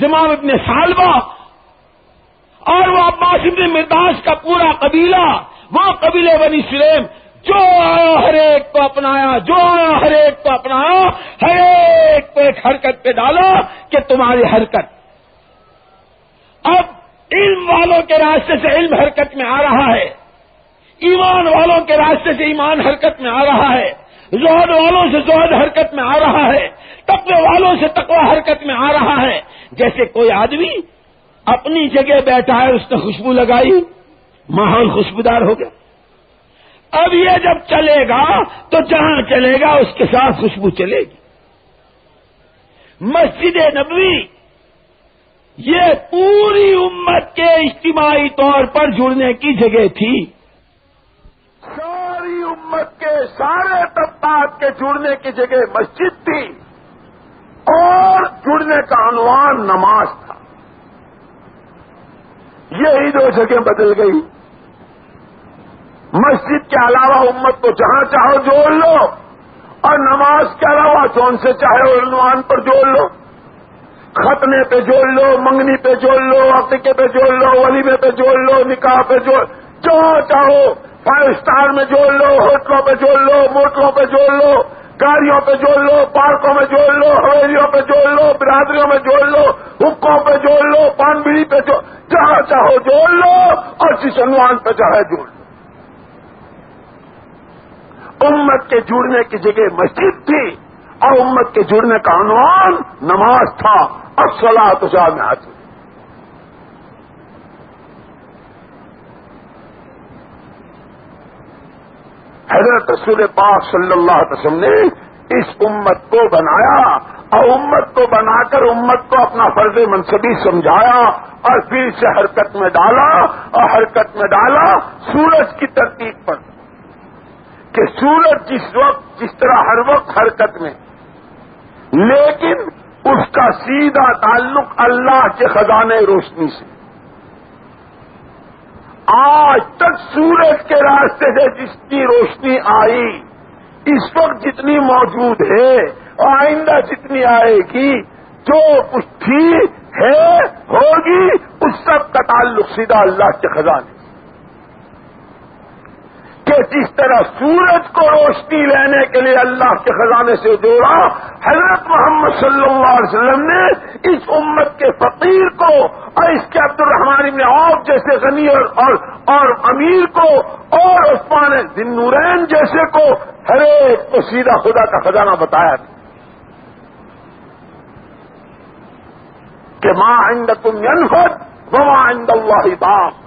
زمام ابن ثعلبہ، اور وہ عباس ابن مرداس کا پورا قبیلہ، وہ قبیلے بنی سلیم، جو آیا ہر ایک کو اپنایا، جو آیا ہر ایک کو اپنایا، ہر ایک کو ایک حرکت پہ ڈالا کہ تمہاری حرکت. اب علم والوں کے راستے سے علم حرکت میں آ رہا ہے، ایمان والوں کے راستے سے ایمان حرکت میں آ رہا ہے، زہد والوں سے زہد حرکت میں آ رہا ہے، تقوی والوں سے تقوی حرکت میں آ رہا ہے. جیسے کوئی آدمی اپنی جگہ بیٹھا ہے، اس نے خوشبو لگائی، ماحول خوشبودار ہو گیا. اب یہ جب چلے گا تو جہاں چلے گا اس کے ساتھ خوشبو چلے گی. مسجد نبوی یہ پوری امت کے اجتماعی طور پر جڑنے کی جگہ تھی. ساری امت کے سارے طبقات کے جڑنے کی جگہ مسجد تھی، اور جڑنے کا عنوان نماز تھا. یہی دو جگہ بدل گئی. مسجد کے علاوہ امت کو جہاں چاہو جوڑ لو، اور نماز کے علاوہ جون سے چاہے عنوان پر جوڑ لو، ختنے پہ جوڑ لو، منگنی پہ جوڑ لو، عقیقے پہ جوڑ لو، ولیمے پہ جوڑ لو، نکاح پہ جوڑ، جہاں چاہو 5 اسٹار میں جوڑ لو، ہوٹلوں پہ جوڑ لو، موٹروں پہ جوڑ لو، گاڑیوں پہ جوڑ لو، پارکوں میں جوڑ لو، حویلیوں پہ جوڑ لو، برادریوں میں جوڑ لو، حکوں پہ جوڑ لو، پان بیڑی پہ جوڑ، جہاں چاہو جوڑ لو، اور جس عنوان پہ چاہے جوڑ لو۔ امت کے جڑنے کی جگہ مسجد تھی، اور امت کے جڑنے کا عنوان نماز تھا، الصلاۃ جامعۃ۔ حضرت رسول پاک صلی اللہ علیہ وسلم نے اس امت کو بنایا، اور امت کو بنا کر امت کو اپنا فرض منصبی سمجھایا، اور پھر سے حرکت میں ڈالا، اور حرکت میں ڈالا سورج کی ترتیب پر، کہ سورج جس طرح ہر وقت حرکت میں، لیکن اس کا سیدھا تعلق اللہ کے خزانے روشنی سے۔ آج تک سورج کے راستے سے جس کی روشنی آئی، اس وقت جتنی موجود ہے اور آئندہ جتنی آئے گی، جو کچھ تھی ہے ہوگی، اس سب کا تعلق سیدھا اللہ کے خزانے سے۔ کہ جس طرح سورج کو روشنی لینے کے لیے اللہ کے خزانے سے جوڑا، حضرت محمد صلی اللہ علیہ وسلم نے اس امت کے فقیر کو اور اس کے عبد الرحمن بن عوف جیسے غنی اور امیر کو، اور عثمان ذی النورین جیسے کو، ہر ایک کو سیدھا خدا کا خزانہ بتایا تھا کہ ما عندکم ينفد وما عند اللہ باق۔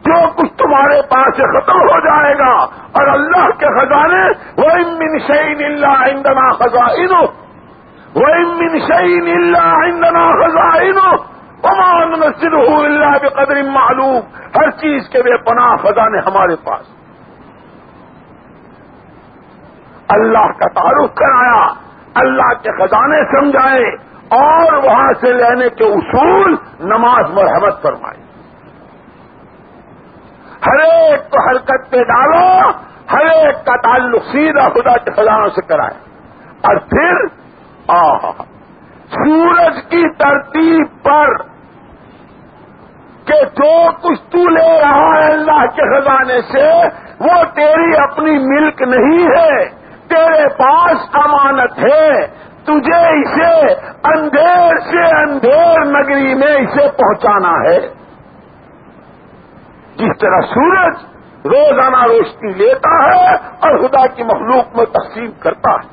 جو کچھ تمہارے پاس سے ختم ہو جائے گا، اور اللہ کے خزانے وَإِن مِّن شَيْءٍ إِلَّا عِندَنَا خَزَائِنُهُ وَإِن مِّن شَيْءٍ إِلَّا عِندَنَا خَزَائِنُهُ وَمَا نُنَزِّلُهُ إِلَّا بِقَدْرٍ مَّعْلُومٍ۔ ہر چیز کے بے پناہ خزانے ہمارے پاس۔ اللہ کا تعارف کرایا، اللہ کے خزانے سمجھائے، اور وہاں سے لینے کے اصول، نماز مرحمت فرمائی۔ ہر ایک کو حرکت پہ ڈالو، ہر ایک کا تعلق سیدھا خدا کے خزانوں سے کرائے، اور پھر سورج کی ترتیب پر کہ جو کچھ تو لے رہا ہے اللہ کے خزانے سے، وہ تیری اپنی ملک نہیں ہے، تیرے پاس امانت ہے، تجھے اسے اندھیر سے اندھیر نگری میں اسے پہنچانا ہے۔ جس طرح سورج روزانہ روشنی لیتا ہے اور خدا کی مخلوق میں تقسیم کرتا ہے،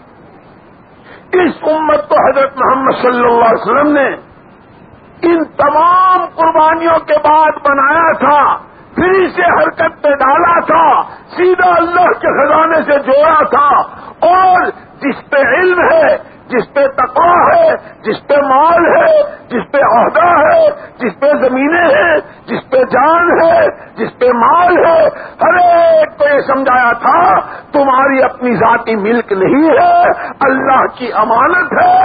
اس امت کو حضرت محمد صلی اللہ علیہ وسلم نے ان تمام قربانیوں کے بعد بنایا تھا، پھر اسے حرکت پہ ڈالا تھا، سیدھا اللہ کے خزانے سے جوڑا تھا، اور جس پہ علم ہے، جس پہ تقویٰ ہے، جس پہ مال ہے، جس پہ عہدہ ہے، جس پہ زمینیں ہیں، جس پہ جان ہے، جس پہ مال ہے، ہر ایک کو یہ سمجھایا تھا تمہاری اپنی ذاتی ملک نہیں ہے، اللہ کی امانت ہے۔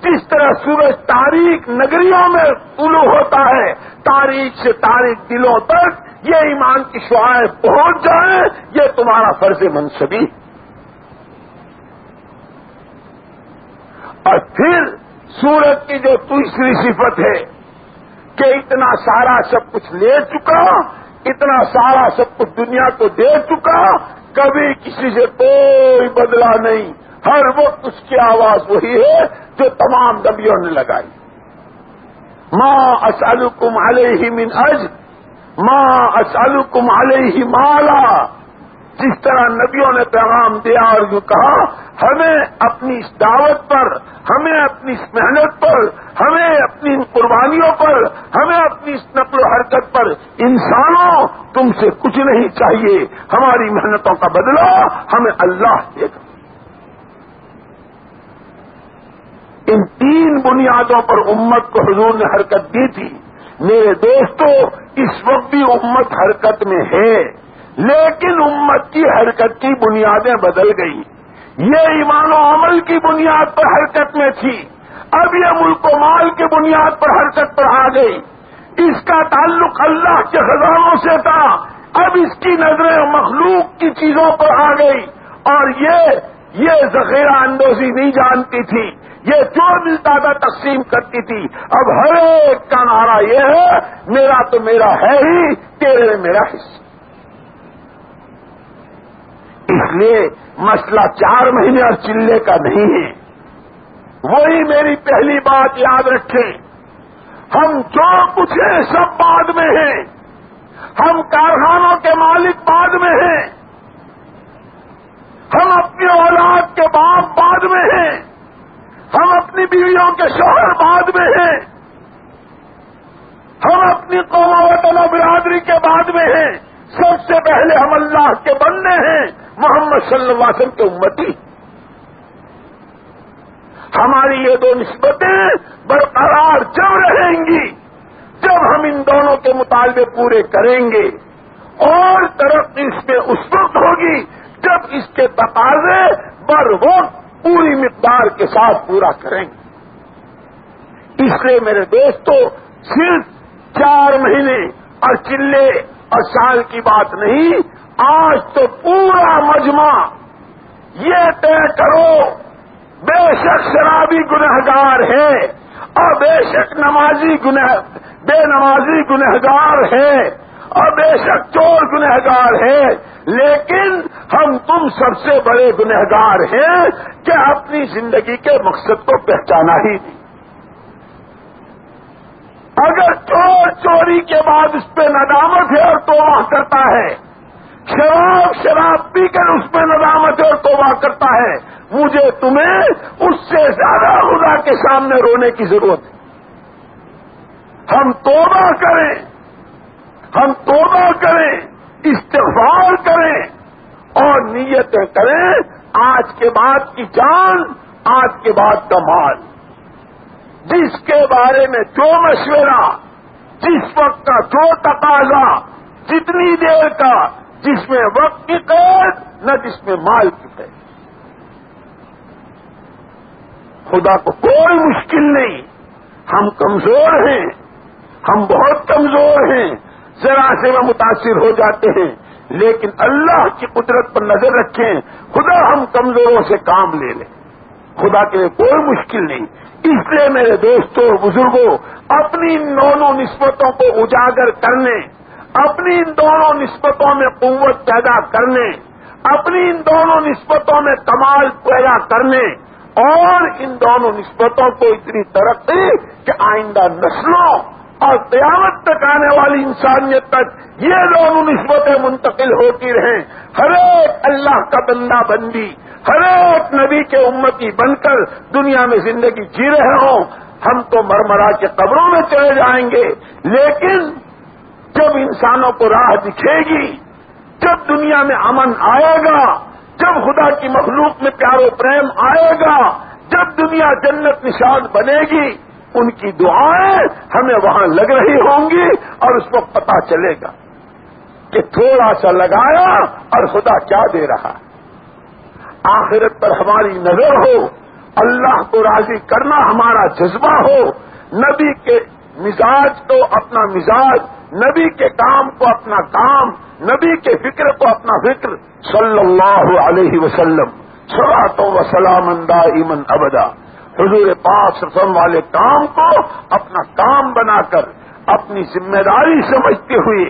جس طرح سورج تاریک نگریوں میں طلوع ہوتا ہے، تاریک سے تاریک دلوں تک یہ ایمان کی شعاعیں پہنچ جائیں، یہ تمہارا فرض منصبی۔ اور پھر سورج کی جو تیسری صفت ہے کہ اتنا سارا سب کچھ لے چکا، اتنا سارا سب کچھ دنیا کو دے چکا، کبھی کسی سے کوئی بدلہ نہیں، ہر وقت اس کی آواز وہی ہے جو تمام نبیوں نے لگائی۔ ما اسألکم علیہ من اجر، ما اسألکم علیہ مالا۔ جس طرح نبیوں نے پیغام دیا اور یوں کہا، ہمیں اپنی اس دعوت پر، ہمیں اپنی اس محنت پر، ہمیں اپنی ان قربانیوں پر، ہمیں اپنی اس نقل و حرکت پر، انسانوں تم سے کچھ نہیں چاہیے، ہماری محنتوں کا بدلہ ہمیں اللہ دے گا۔ ان 3 بنیادوں پر امت کو حضور نے حرکت دی تھی۔ میرے دوستو، اس وقت بھی امت حرکت میں ہے، لیکن امت کی حرکت کی بنیادیں بدل گئی۔ یہ ایمان و عمل کی بنیاد پر حرکت میں تھی، اب یہ ملک و مال کی بنیاد پر حرکت پر آ گئی۔ اس کا تعلق اللہ کے خزانوں سے تھا، اب اس کی نظریں مخلوق کی چیزوں پر آ گئی اور یہ ذخیرہ اندوزی نہیں جانتی تھی، یہ جو ملتا تھا تقسیم کرتی تھی۔ اب ہر ایک کا نعرہ یہ ہے میرا تو میرا ہے ہی، تیرے میرا حصہ۔ اس لیے مسئلہ 4 مہینے اور چلے کا نہیں ہے۔ وہی میری پہلی بات یاد رکھیں، ہم جو کچھ ہیں سب بعد میں ہیں، ہم کارخانوں کے مالک بعد میں ہیں، ہم اپنی اولاد کے باپ بعد میں ہیں، ہم اپنی بیویوں کے شوہر بعد میں ہیں، ہم اپنی قوم و وطن و برادری کے بعد میں ہیں، سب سے پہلے ہم اللہ کے بندے ہیں، محمد صلی اللہ علیہ وسلم کے امتی۔ ہماری یہ دو نسبتیں برقرار جب رہیں گی جب ہم ان دونوں کے مطالبے پورے کریں گے، اور ترقی اس میں اس وقت ہوگی جب اس کے تقاضے بر وقت پوری مقدار کے ساتھ پورا کریں گے۔ اس لیے میرے دوستو صرف 4 مہینے اور چلے اور سال کی بات نہیں، آج تو پورا مجمع یہ طے کرو بے شک شرابی گنہگار ہے اور بے شک بے نمازی گنہگار ہے اور بے شک چور گنہگار ہے، لیکن ہم تم سب سے بڑے گنہگار ہیں کہ اپنی زندگی کے مقصد کو پہچانا ہی نہیں۔ اگر چور چوری کے بعد اس پہ ندامت ہے اور توبہ کرتا ہے، شراب پی کر اس پہ ندامت ہے اور توبہ کرتا ہے، مجھے تمہیں اس سے زیادہ خدا کے سامنے رونے کی ضرورت ہے۔ ہم توبہ کریں، استغفار کریں اور نیتیں کریں، آج کے بعد کی جان، آج کے بعد کا مال۔ جس کے بارے میں جو مشورہ، جس وقت کا جو تقاضا، جتنی دیر کا، جس میں وقت کی قید نہ جس میں مال کی قید۔ خدا کو کوئی مشکل نہیں، ہم کمزور ہیں، ہم بہت کمزور ہیں، ذرا سے وہ متاثر ہو جاتے ہیں، لیکن اللہ کی قدرت پر نظر رکھیں، خدا ہم کمزوروں سے کام لے لیں، خدا کے لیے کوئی مشکل نہیں۔ اس لیے میرے دوستوں بزرگوں، اپنی ان دونوں نسبتوں کو اجاگر کرنے، اپنی ان دونوں نسبتوں میں قوت پیدا کرنے، اپنی ان دونوں نسبتوں میں کمال پیدا کرنے، اور ان دونوں نسبتوں کو اتنی ترقی کہ آئندہ نسلوں اور قیامت تک آنے والی انسانیت تک یہ دونوں نسبتیں منتقل ہوتی رہیں، ہر ایک اللہ کا بندہ بندی، ہر ایک نبی کے امتی بن کر دنیا میں زندگی جی رہے ہوں۔ ہم تو مرمرا کے قبروں میں چلے جائیں گے، لیکن جب انسانوں کو راہ دکھے گی، جب دنیا میں امن آئے گا، جب خدا کی مخلوق میں پیار و پریم آئے گا، جب دنیا جنت نشان بنے گی، ان کی دعائیں ہمیں وہاں لگ رہی ہوں گی، اور اس وقت پتہ چلے گا کہ تھوڑا سا لگایا اور خدا کیا دے رہا۔ آخرت پر ہماری نظر ہو، اللہ کو راضی کرنا ہمارا جذبہ ہو، نبی کے مزاج کو اپنا مزاج، نبی کے کام کو اپنا کام، نبی کے فکر کو اپنا فکر، صلی اللہ علیہ وسلم، صلاۃ و سلام دائما ابدا، حضور پاک صلی اللہ علیہ وسلم والے کام کو اپنا کام بنا کر، اپنی ذمہ داری سمجھتے ہوئے،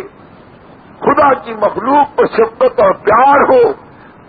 خدا کی مخلوق پر شفقت اور پیار ہو،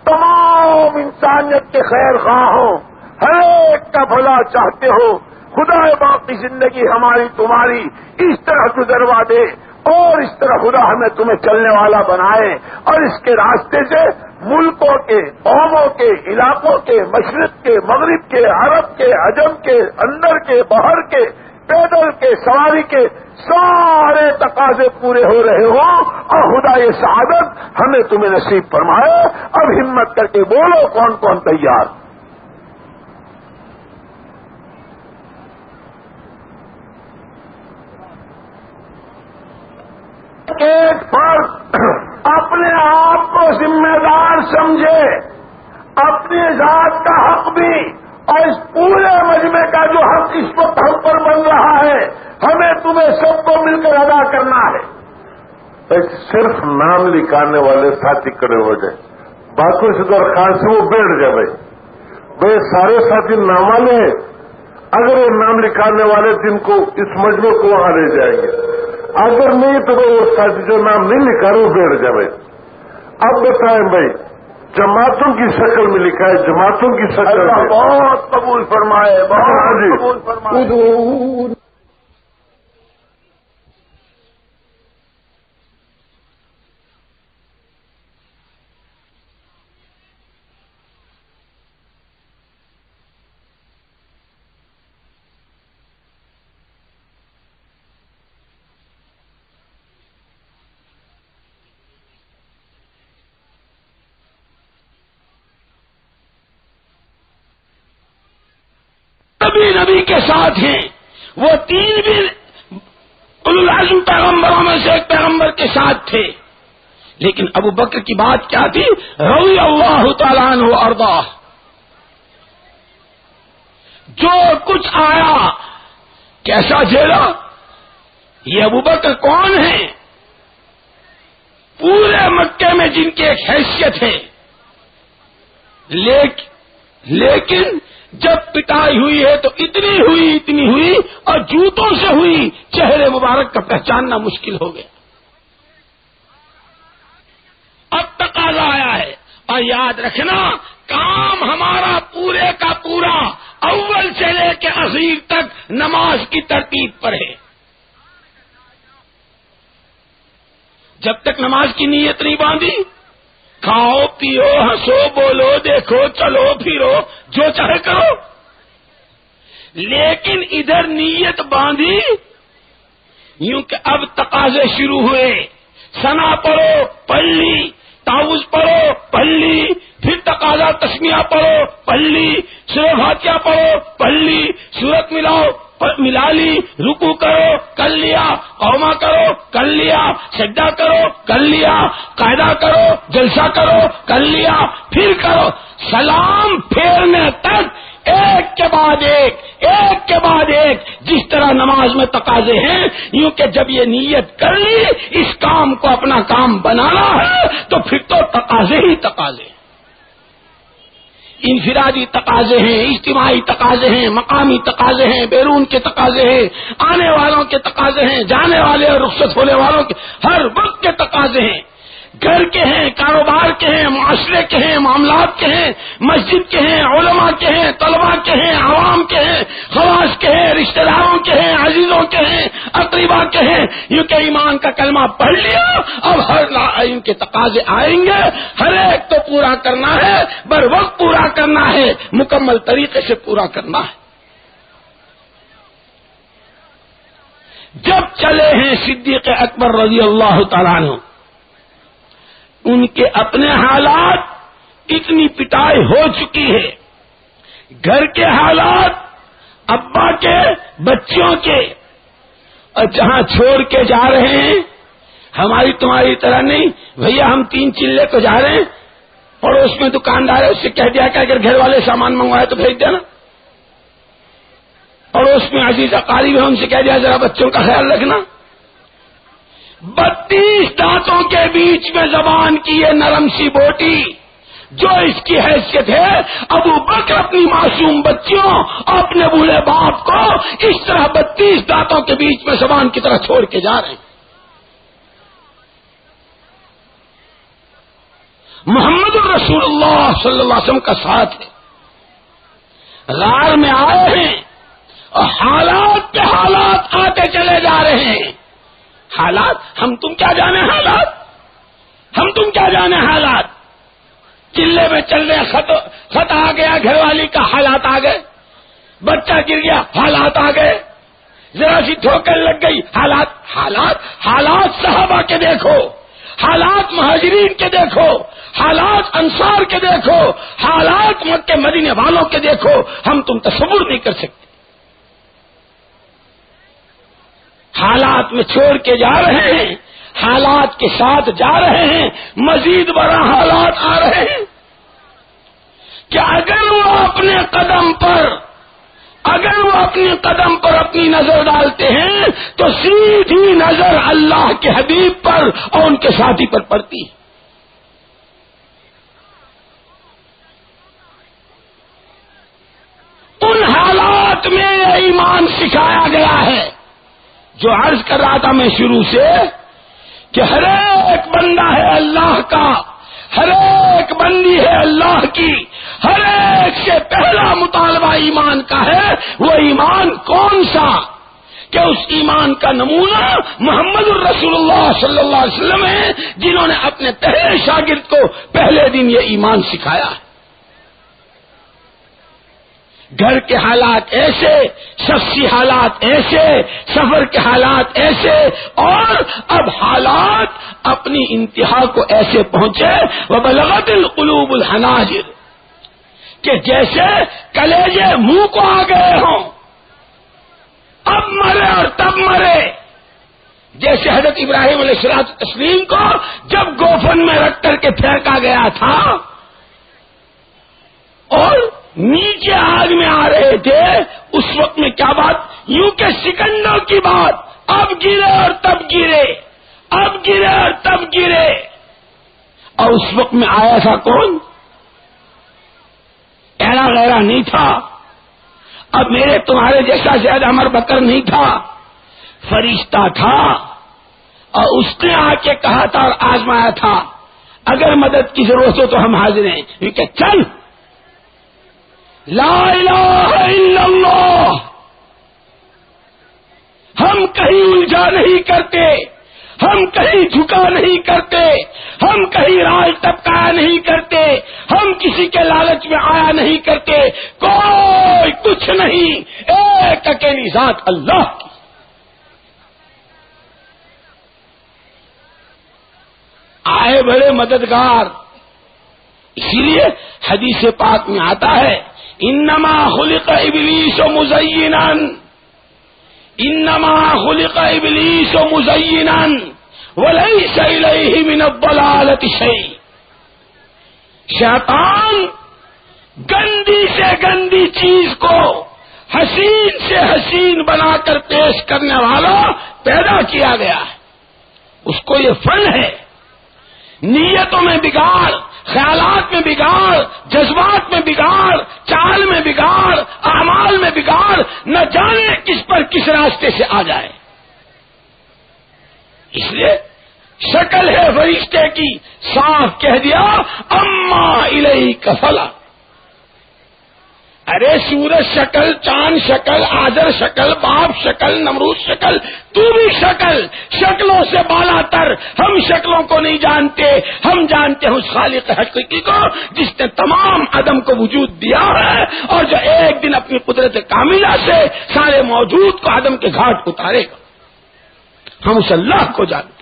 تمام انسانیت کے خیر خواہ ہوں، ہر ایک کا بھلا چاہتے ہو، خدا باقی زندگی ہماری تمہاری اس طرح گزروا دے، اور اس طرح خدا ہمیں تمہیں چلنے والا بنائے، اور اس کے راستے سے ملکوں کے، قوموں کے، علاقوں کے، مشرق کے، مغرب کے، عرب کے، عجم کے، اندر کے، باہر کے، پیدل کے، سواری کے سارے تقاضے پورے ہو رہے ہوں، اور خدا یہ سعادت ہمیں تمہیں نصیب فرمائے۔ اب ہمت کر کے بولو، کون کون تیار؟ ایک فرد اپنے آپ کو ذمہ دار سمجھے، اپنی ذات کا حق بھی، اور اس پورے مجمع کا جو حق اس وقت ہم پر بن رہا ہے، ہمیں تمہیں سب کو مل کر ادا کرنا ہے۔ صرف نام لکھانے والے ساتھی کڑے ہو جائے، باقی سے درخواست سے وہ بیٹھ جائے۔ بھائی سارے ساتھی نام والے ہیں، اگر وہ نام لکھانے والے جن کو اس مجمع کو وہاں لے جائیں گے، اگر نہیں تو وہ ساتھی جو نام نہیں لکھا رہے وہ بیٹھ جائے۔ اب بتائیں بھائی، جماعتوں کی شکل میں لکھا ہے، جماعتوں کی شکل میں بہت قبول فرمائے، بہت قبول فرمائے۔ نبی کے ساتھ ہیں، وہ تین بھی اولو العزم پیغمبروں میں سے ایک پیغمبر کے ساتھ تھے، لیکن ابو بکر کی بات کیا تھی؟ رضی اللہ تعالیٰ عنہ وارضاہ، جو کچھ آیا کیسا جھیلا۔ یہ ابو بکر کون ہیں؟ پورے مکے میں جن کی ایک حیثیت ہے، لیکن جب پٹائی ہوئی ہے تو اتنی ہوئی اور جوتوں سے ہوئی، چہرے مبارک کا پہچاننا مشکل ہو گیا۔ اب تقاضا آیا ہے، اور یاد رکھنا کام ہمارا پورے کا پورا اول سے لے کے اخیر تک نماز کی ترتیب پر ہے۔ جب تک نماز کی نیت نہیں باندھی، کھاؤ پیو ہنسو بولو دیکھو چلو پھرو جو چاہے کرو، لیکن ادھر نیت باندھی، یوں کہ اب تقاضے شروع ہوئے، ثنا پڑھو پڑھ لی، تعوذ پڑھو پڑھ لی، پھر تقاضا تسمیہ پڑھو پڑھ لی، سورہ فاتحہ پڑھو پڑھ لی، سورت ملا لی، رکوع کرو کر لیا، قوما کرو کر لیا، سجدہ کرو کر لیا، قاعدہ کرو جلسہ کرو کر لیا، پھر کرو سلام پھیرنے تک ایک کے بعد ایک جس طرح نماز میں تقاضے ہیں، یوں کہ جب یہ نیت کر لی اس کام کو اپنا کام بنانا ہے تو پھر تو تقاضے ہی تقاضے ہیں، انفرادی تقاضے ہیں، اجتماعی تقاضے ہیں، مقامی تقاضے ہیں، بیرون کے تقاضے ہیں، آنے والوں کے تقاضے ہیں، جانے والے اور رخصت ہونے والوں کے ہر وقت کے تقاضے ہیں، گھر کے ہیں، کاروبار کے ہیں، معاشرے کے ہیں، معاملات کے ہیں، مسجد کے ہیں، علماء کے ہیں، طلباء کے ہیں، عوام کے ہیں، خواص کے ہیں، رشتہ داروں کے ہیں، عزیزوں کے ہیں، اقربا کے ہیں، یوں کہ ایمان کا کلمہ پڑھ لیا، اب ہر ان کے تقاضے آئیں گے، ہر ایک تو پورا کرنا ہے، بر وقت پورا کرنا ہے، مکمل طریقے سے پورا کرنا ہے۔ جب چلے ہیں صدیق اکبر رضی اللہ تعالیٰ عنہ، ان کے اپنے حالات اتنی پٹائی ہو چکی ہے، گھر کے حالات، ابا کے، بچوں کے، اور جہاں چھوڑ کے جا رہے ہیں ہماری تمہاری طرح نہیں، بھیا ہم 3 چلے کو جا رہے ہیں، پڑوس میں دکاندار ہے اس سے کہہ دیا کہ اگر گھر والے سامان منگوائے تو بھیج دینا، پڑوس میں عزیز اقارب ہے ان سے کہہ دیا ذرا بچوں کا خیال رکھنا۔ 32 دانتوں کے بیچ میں زبان کی یہ نرم سی بوٹی جو اس کی حیثیت ہے، ابو بکر اپنی معصوم بچیوں اور اپنے بوڑھے باپ کو اس طرح 32 دانتوں کے بیچ میں زبان کی طرح چھوڑ کے جا رہے ہیں۔ محمد الرسول اللہ صلی اللہ علیہ وسلم کا ساتھ ہے، غار میں آئے ہیں اور حالات کے حالات آتے چلے جا رہے ہیں، حالات ہم تم کیا جانے حالات، چلے میں چل رہے خط آ گیا، گھر والی کا حالات آ گئے، بچہ گر گیا حالات آ گئے، ذرا سی ٹھوکر لگ گئی حالات صحابہ کے دیکھو، حالات مہاجرین کے دیکھو، حالات انصار کے دیکھو، حالات مکہ مدینے والوں کے دیکھو، ہم تم تصور نہیں کر سکتے۔ حالات میں چھوڑ کے جا رہے ہیں، حالات کے ساتھ جا رہے ہیں، مزید بڑا حالات آ رہے ہیں کہ اگر وہ اپنے قدم پر اپنی نظر ڈالتے ہیں تو سیدھی نظر اللہ کے حبیب پر اور ان کے ساتھی پر پڑتی ہے. ان حالات میں ایمان سکھایا گیا ہے جو عرض کر رہا تھا میں شروع سے کہ ہر ایک بندہ ہے اللہ کا، ہر ایک بندی ہے اللہ کی، ہر ایک سے پہلا مطالبہ ایمان کا ہے. وہ ایمان کون سا کہ اس ایمان کا نمونہ محمد الرسول اللہ صلی اللہ علیہ وسلم ہے، جنہوں نے اپنے پہلے شاگرد کو پہلے دن یہ ایمان سکھایا ہے. گھر کے حالات ایسے، شخصی حالات ایسے، سفر کے حالات ایسے، اور اب حالات اپنی انتہا کو ایسے پہنچے وبلغت القلوب الحناجر کہ جیسے کلیجے منہ کو آ گئے ہوں، اب مرے اور تب مرے. جیسے حضرت ابراہیم علیہ الصلوۃ والتسلیم کو جب گوفن میں رکھ کر کے پھینکا گیا تھا اور نیچے آگ میں آ رہے تھے، اس وقت میں کیا بات، یوں کہ سکنڈوں کی بات، اب گرے اور تب گرے، اب گرے اور تب گرے. اور اس وقت میں آیا تھا کون؟ ایرا غیرہ نہیں تھا. اب میرے تمہارے جیسا زید عمر بکر نہیں تھا، فرشتہ تھا. اور اس نے آ کے کہا تھا اور آزمایا تھا اگر مدد کی ضرورت ہو تو ہم حاضر ہیں. کیونکہ چل لا الہ الا اللہ، ہم کہیں الجھا نہیں کرتے، ہم کہیں جھکا نہیں کرتے، ہم کہیں راج ٹپکایا نہیں کرتے، ہم کسی کے لالچ میں آیا نہیں کرتے. کوئی کچھ نہیں، ایک اکیلی ذات اللہ کی. آئے بڑے مددگار. اسی لیے حدیث پاک میں آتا ہے انما خلق ابلیس مزینا، انما خلق ابلیس مزینا ولیس الیہ من الضلالۃ شیء. شیطان گندی سے گندی چیز کو حسین سے حسین بنا کر پیش کرنے والا پیدا کیا گیا ہے. اس کو یہ فن ہے. نیتوں میں بگاڑ، خیالات میں بگاڑ، جذبات میں بگاڑ، چال میں بگاڑ، اعمال میں بگاڑ، نہ جانے کس پر کس راستے سے آ جائے. اس لیے شکل ہے فرشتے کی، صاف کہہ دیا اما الیک فلا. ارے سورج شکل، چاند شکل، آذر شکل، باپ شکل، نمرود شکل، تو بھی شکل. شکلوں سے بالا تر ہم شکلوں کو نہیں جانتے، ہم جانتے ہیں اس خالق حقیقی کو جس نے تمام عدم کو وجود دیا ہے اور جو ایک دن اپنی قدرت کاملہ سے سارے موجود کو عدم کے گھاٹ اتارے گا. ہم اس اللہ کو جانتے.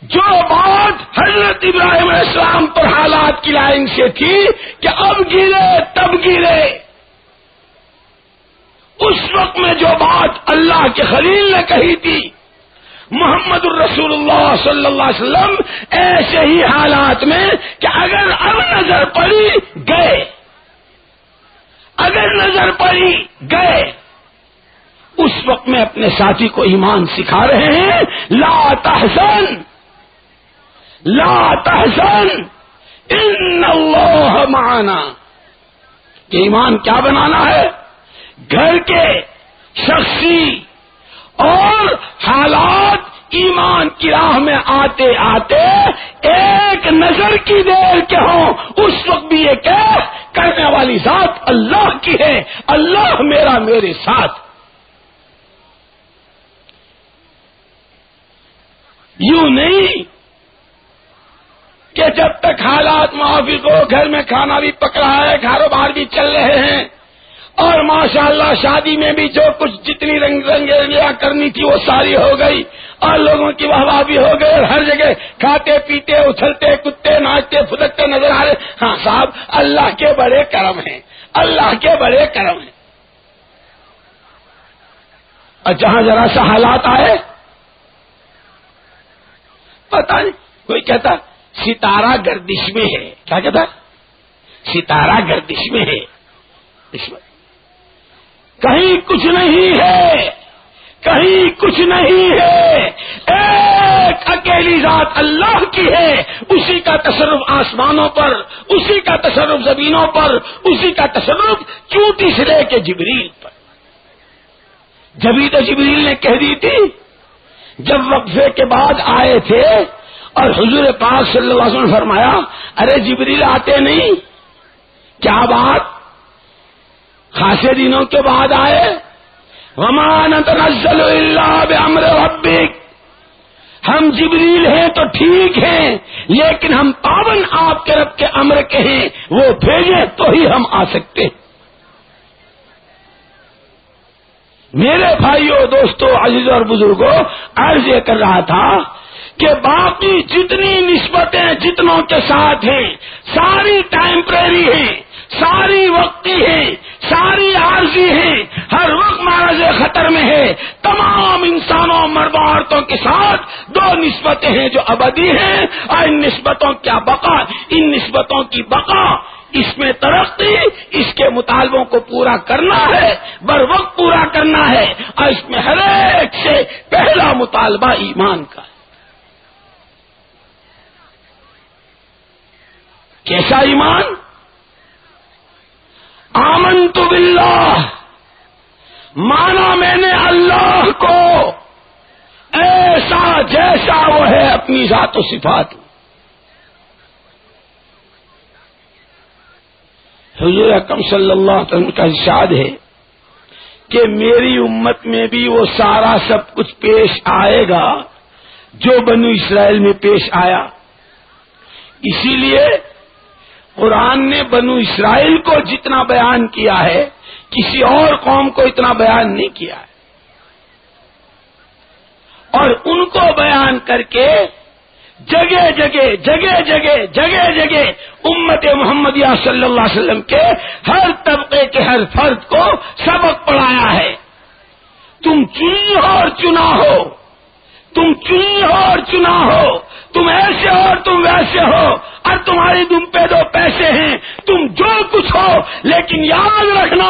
جو بات حضرت ابراہیم علیہ السلام پر حالات کی لائن سے تھی کہ اب گرے تب گرے، اس وقت میں جو بات اللہ کے خلیل نے کہی تھی محمد الرسول اللہ صلی اللہ علیہ وسلم ایسے ہی حالات میں کہ اگر اب نظر پڑی گئے، اگر نظر پڑی گئے، اس وقت میں اپنے ساتھی کو ایمان سکھا رہے ہیں. لا تحزن لا تحزن ان اللہ معنا. کہ ایمان کیا بنانا ہے؟ گھر کے، شخصی اور حالات ایمان کی راہ میں آتے آتے ایک نظر کی دیر کے ہوں، اس وقت بھی یہ کہہ کرنے والی ذات اللہ کی ہے، اللہ میرا میرے ساتھ. یوں نہیں کہ جب تک حالات موافق ہو، گھر میں کھانا بھی پک رہا ہے، کاروبار بھی چل رہے ہیں، اور ماشاءاللہ شادی میں بھی جو کچھ جتنی رنگیاں کرنی تھی وہ ساری ہو گئی، اور لوگوں کی واہ واہ بھی ہو گئی، اور ہر جگہ کھاتے پیتے اچھلتے کودتے ناچتے پھدکتے نظر آ رہے. ہاں صاحب، اللہ کے بڑے کرم ہیں، اللہ کے بڑے کرم ہیں. اور جہاں ذرا سا حالات آئے، پتہ نہیں، کوئی کہتا ستارہ گردش میں ہے. کیا کہتا؟ ستارہ گردش میں ہے. کہیں کچھ نہیں ہے، کہیں کچھ نہیں ہے، ایک اکیلی ذات اللہ کی ہے، اسی کا تصرف آسمانوں پر، اسی کا تصرف زمینوں پر، اسی کا تصرف چوٹی سے لے کے جبریل پر۔ جبھی تو جبریل نے کہہ دی تھی جب وقفے کے بعد آئے تھے اور حضور پاک صلی اللہ علیہ وسلم نے فرمایا ارے جبریل آتے نہیں، کیا بات خاصے دنوں کے بعد آئے؟ وما نتنزل الا بامر ربک، ہم جبریل ہیں تو ٹھیک ہیں لیکن ہم پابند آپ کے رب کے امر کے ہیں، وہ بھیجیں تو ہی ہم آ سکتے ہیں۔ میرے بھائیوں دوستوں عزیزوں اور بزرگوں، عرض یہ کر رہا تھا کہ باقی جتنی نسبتیں جتنوں کے ساتھ ہیں ساری ٹیمپریری ہیں، ساری وقتی ہیں، ساری عارضی ہیں، ہر وقت معرض خطر میں ہے۔ تمام انسانوں مرد و عورتوں کے ساتھ دو نسبتیں ہیں جو ابدی ہیں، اور ان نسبتوں کیا بقا، ان نسبتوں کی بقا، اس میں ترقی، اس کے مطالبوں کو پورا کرنا ہے، بر وقت پورا کرنا ہے، اور اس میں ہر ایک سے پہلا مطالبہ ایمان کا ہے۔ کیسا ایمان؟ آمنت باللہ، مانا میں نے اللہ کو ایسا جیسا وہ ہے اپنی ذات و صفات۔ حضور اکرم صلی اللہ علیہ وسلم کا ارشاد ہے کہ میری امت میں بھی وہ سارا سب کچھ پیش آئے گا جو بنو اسرائیل میں پیش آیا۔ اسی لیے قرآن نے بنو اسرائیل کو جتنا بیان کیا ہے کسی اور قوم کو اتنا بیان نہیں کیا ہے، اور ان کو بیان کر کے جگہ جگہ جگہ جگہ جگہ جگہ امت محمدیہ صلی اللہ علیہ وسلم کے ہر طبقے کے ہر فرد کو سبق پڑھایا ہے۔ تم چنی ہو اور چنا ہو، تم چنی ہو اور چنا ہو، تم ایسے ہو اور تم ویسے ہو، اور تمہاری دم پہ دو پیسے ہیں، تم جو کچھ ہو، لیکن یاد رکھنا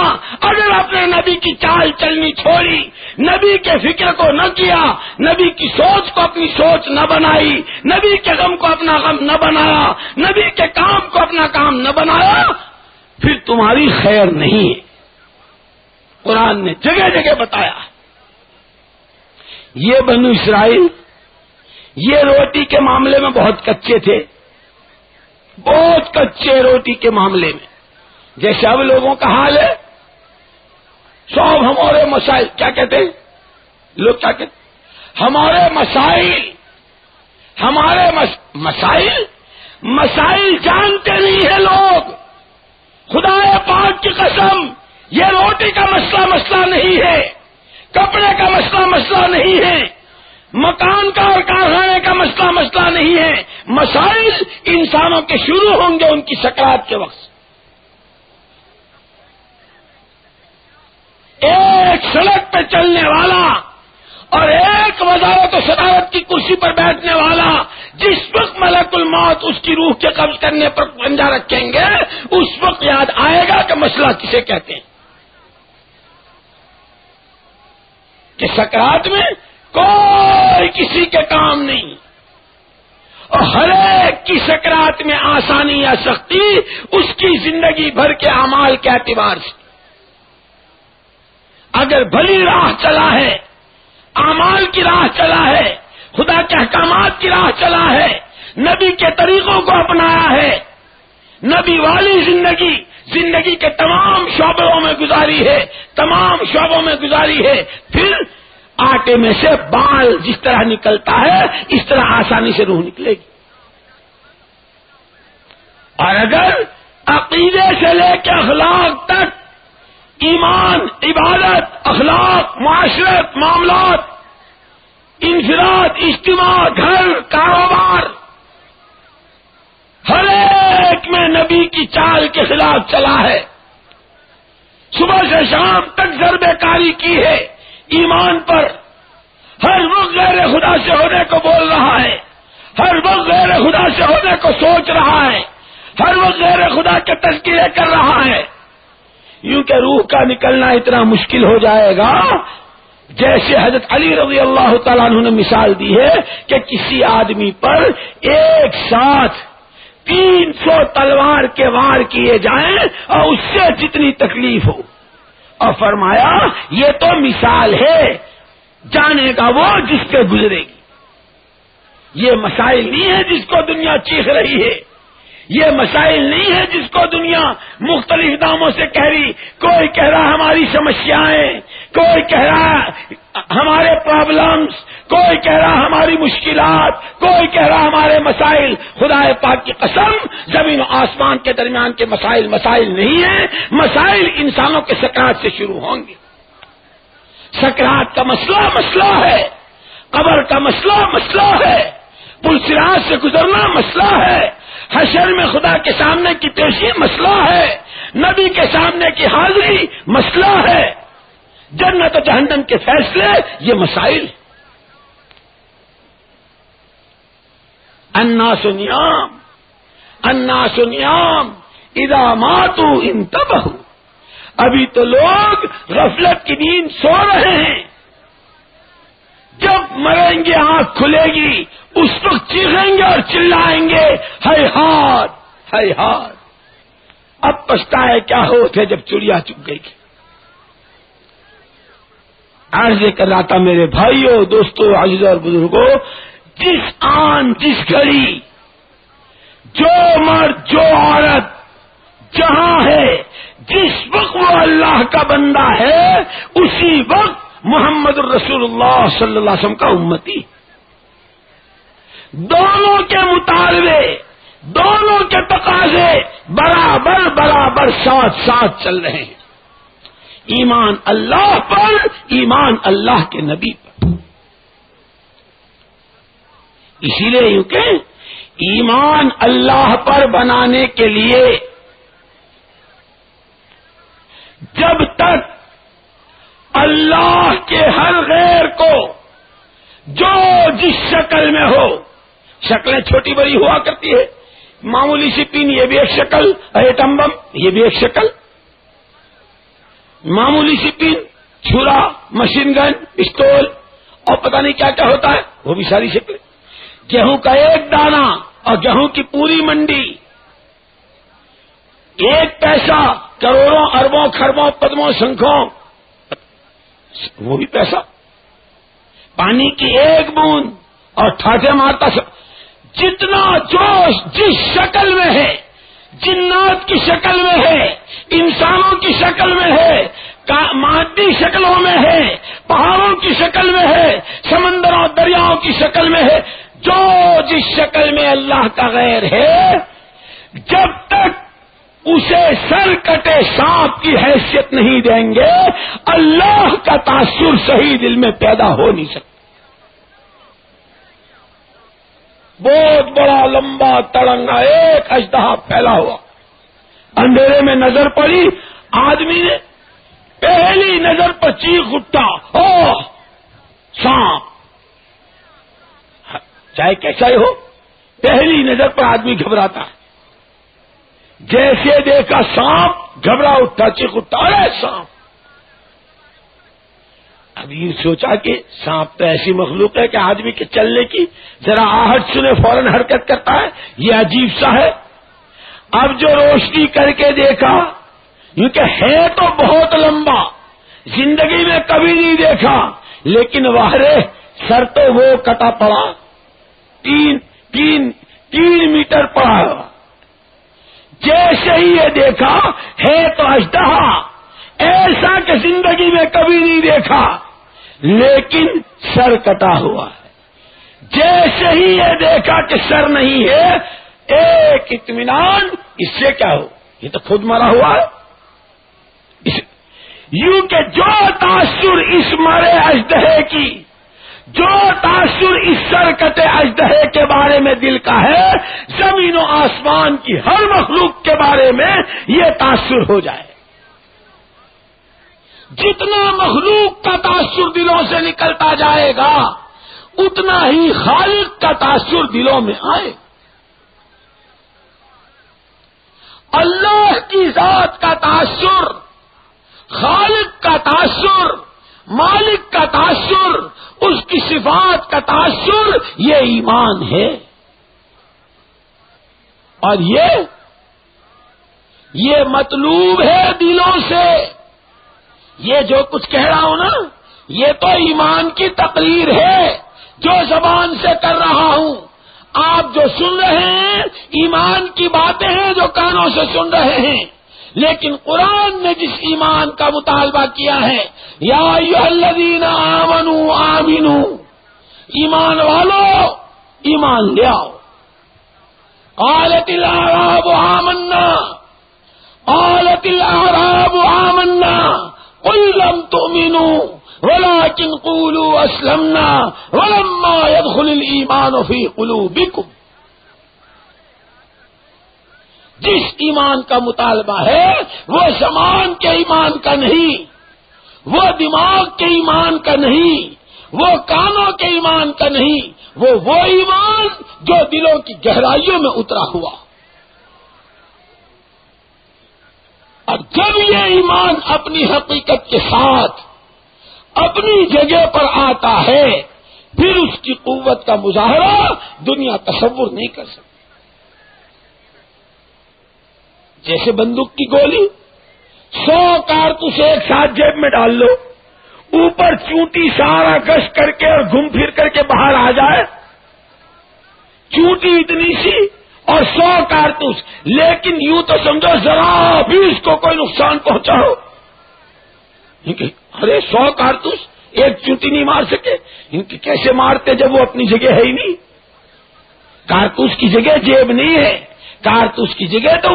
اگر اپنے نبی کی چال چلنی چھوڑی، نبی کے فکر کو نہ کیا، نبی کی سوچ کو اپنی سوچ نہ بنائی، نبی کے غم کو اپنا غم نہ بنایا، نبی کے کام کو اپنا کام نہ بنایا، پھر تمہاری خیر نہیں ہے۔ قرآن نے جگہ جگہ بتایا۔ یہ بنو اسرائیل یہ روٹی کے معاملے میں بہت کچے تھے، بہت کچے روٹی کے معاملے میں، جیسے اب لوگوں کا حال ہے۔ سب ہمارے مسائل کیا کہتے ہیں لوگ، کیا کہتے ہیں ہمارے مسائل، ہمارے مسائل جانتے نہیں ہیں لوگ۔ خدا پاک کی قسم، یہ روٹی کا مسئلہ نہیں ہے، کپڑے کا مسئلہ نہیں ہے، مکان کا اور کارخانے کا مسئلہ نہیں ہے۔ مسائل انسانوں کے شروع ہوں گے ان کی سکرات کے وقت۔ ایک سڑک پہ چلنے والا اور ایک وزارت و صدارت کی کرسی پر بیٹھنے والا جس وقت ملک الموت اس کی روح کے قبض کرنے پر پنجہ رکھیں گے اس وقت یاد آئے گا کہ مسئلہ کسے کہتے ہیں، کہ سکرات میں کوئی کسی کے کام نہیں، اور ہر ایک کی سکرات میں آسانی یا سختی اس کی زندگی بھر کے اعمال کے اعتبار سے۔ اگر بھلی راہ چلا ہے، اعمال کی راہ چلا ہے، خدا کے احکامات کی راہ چلا ہے، نبی کے طریقوں کو اپنایا ہے، نبی والی زندگی کے تمام شعبوں میں گزاری ہے، تمام شعبوں میں گزاری ہے، پھر آٹے میں سے بال جس طرح نکلتا ہے اس طرح آسانی سے روح نکلے گی۔ اور اگر عقیدے سے لے کے اخلاق تک، ایمان، عبادت، اخلاق، معاشرت، معاملات، انفراد، اجتماع، گھر، کاروبار، ہر ایک میں نبی کی چال کے خلاف چلا ہے، صبح سے شام تک ضربے کاری کی ہے ایمان پر، ہر وقت غیر خدا سے ہونے کو بول رہا ہے، ہر وقت غیر خدا سے ہونے کو سوچ رہا ہے، ہر وقت غیر خدا کے تذکرے کر رہا ہے، یوں کہ روح کا نکلنا اتنا مشکل ہو جائے گا جیسے حضرت علی رضی اللہ تعالیٰ عنہ نے مثال دی ہے کہ کسی آدمی پر ایک ساتھ 300 تلوار کے وار کیے جائیں اور اس سے جتنی تکلیف ہو، اور فرمایا یہ تو مثال ہے، جانے گا وہ جس پہ گزرے گی. یہ مسائل نہیں ہے جس کو دنیا چیخ رہی ہے، یہ مسائل نہیں ہے جس کو دنیا مختلف ناموں سے کہہ رہی. کوئی کہہ رہا ہماری سمسیائیں، کوئی کہہ رہا ہمارے پرابلمز، کوئی کہہ رہا ہماری مشکلات، کوئی کہہ رہا ہمارے مسائل. خدا پاک کی قسم زمین و آسمان کے درمیان کے مسائل مسائل نہیں ہیں. مسائل انسانوں کے سکرات سے شروع ہوں گے. سکرات کا مسئلہ مسئلہ ہے، قبر کا مسئلہ مسئلہ ہے، پل صراط سے گزرنا مسئلہ ہے، حشر میں خدا کے سامنے کی پیشی مسئلہ ہے، نبی کے سامنے کی حاضری مسئلہ ہے، جنت و جہنم کے فیصلے یہ مسائل. الناس نیام الناس نیام اذا ماتوا انتبہوا. ابھی تو لوگ غفلت کی نیند سو رہے ہیں، جب مریں گے آنکھ کھلے گی اس وقت چیخیں گے اور چلائیں گے ہائے ہاتھ ہائے ہاتھ. اب پچھتائے کیا ہوتے جب چڑیا چگ گئی. عرض کر رہا تھا میرے بھائیوں، دوستوں، عزیزوں اور بزرگوں، جس آن جس گھڑی جو مرد جو عورت جہاں ہے، جس وقت وہ اللہ کا بندہ ہے اسی وقت محمد الرسول اللہ صلی اللہ علیہ وسلم کا امتی. دونوں کے مطالبے، دونوں کے تقاضے برابر برابر ساتھ ساتھ چل رہے ہیں. ایمان اللہ پر، ایمان اللہ کے نبی پر. اسی لیے یوں کہ ایمان اللہ پر بنانے کے لیے جب تک اللہ کے ہر غیر کو جو جس شکل میں ہو، شکلیں چھوٹی بڑی ہوا کرتی ہے، معمولی سی پین یہ بھی ایک شکل، ایٹم بم یہ بھی ایک شکل، معمولی سی پین، چھرا، مشین گن، پستول اور پتہ نہیں کیا کیا ہوتا ہے، وہ بھی ساری شکلیں. گیہوں کا ایک دانہ اور گیہوں کی پوری منڈی، ایک پیسہ، کروڑوں اربوں خربوں پدموں شنکھوں، وہ بھی پیسہ، پانی کی ایک بوند اور ٹھاٹھے مارتا جتنا جوش جس شکل میں ہے، جنات کی شکل میں ہے، انسانوں کی شکل میں ہے، مادی شکلوں میں ہے، پہاڑوں کی شکل میں ہے، سمندروں دریاؤں کی شکل میں ہے، جو جس شکل میں اللہ کا غیر ہے، جب تک اسے سر کٹے سانپ کی حیثیت نہیں دیں گے اللہ کا تاثر صحیح دل میں پیدا ہو نہیں سکتا. بہت بڑا لمبا تڑنگا ایک اژدہا پھیلا ہوا، اندھیرے میں نظر پڑی، آدمی نے پہلی نظر پر چیخ اٹھا، او سانپ. چاہے کیسا ہی ہو، پہلی نظر پر آدمی گھبراتا ہے. جیسے دیکھا سانپ گھبرا اٹھا، چیخ اٹھا، ارے سانپ. اب یہ سوچا کہ سانپ تو ایسی مخلوق ہے کہ آدمی کے چلنے کی ذرا آہٹ سنے فوراً حرکت کرتا ہے، یہ عجیب سا ہے. اب جو روشنی کر کے دیکھا، کیونکہ ہے تو بہت لمبا، زندگی میں کبھی نہیں دیکھا، لیکن واہرے سر تو وہ کٹا پڑا، تین میٹر پڑا. جیسے ہی یہ دیکھا ہے تو اژدہا ایسا کہ زندگی میں کبھی نہیں دیکھا، لیکن سر کٹا ہوا ہے. جیسے ہی یہ دیکھا کہ سر نہیں ہے، ایک اطمینان، اس سے کیا ہو، یہ تو خود مرا ہوا ہے. یوں کہ جو تاثر اس مرے اژدہے کی، جو تاثر اس سر کٹے اژدہے کے بارے میں دل کا ہے، زمین و آسمان کی ہر مخلوق کے بارے میں یہ تاثر ہو جائے. جتنا مخلوق کا تاثر دلوں سے نکلتا جائے گا اتنا ہی خالق کا تاثر دلوں میں آئے. اللہ کی ذات کا تاثر تاثر، مالک کا تاثر، اس کی صفات کا تاثر، یہ ایمان ہے۔ اور یہ مطلوب ہے دلوں سے۔ یہ جو کچھ کہہ رہا ہوں نا، یہ تو ایمان کی تقریر ہے جو زبان سے کر رہا ہوں۔ آپ جو سن رہے ہیں ایمان کی باتیں ہیں جو کانوں سے سن رہے ہیں، لیکن قرآن نے جس ایمان کا مطالبہ کیا ہے، یا ایھا الذین آمنوا آمنوا، ایمان والو ایمان لے آؤ۔ قالت الاعراب آمنا، قالت الاعراب آمنا قل لم تؤمنوا ولكن قولوا اسلمنا ولما يدخل الايمان في قلوبكم۔ جس ایمان کا مطالبہ ہے وہ زمان کے ایمان کا نہیں، وہ دماغ کے ایمان کا نہیں، وہ کانوں کے ایمان کا نہیں، وہ ایمان جو دلوں کی گہرائیوں میں اترا ہوا۔ اور جب یہ ایمان اپنی حقیقت کے ساتھ اپنی جگہ پر آتا ہے، پھر اس کی قوت کا مظاہرہ دنیا تصور نہیں کر سکتی۔ جیسے بندوق کی گولی، 100 کارتوس ایک ساتھ جیب میں ڈال لو، اوپر چونٹی سارا گش کر کے اور گھوم پھر کر کے باہر آ جائے، چونٹی اتنی سی اور 100 کارتوس، لیکن یوں تو سمجھو ذرا بھی اس کو کوئی نقصان پہنچاؤ، ارے 100 کارتوس ایک چونٹی نہیں مار سکے، ان کی کیسے مارتے جب وہ اپنی جگہ ہے ہی نہیں؟ کارتوس کی جگہ جیب نہیں ہے، کارتوس کی جگہ تو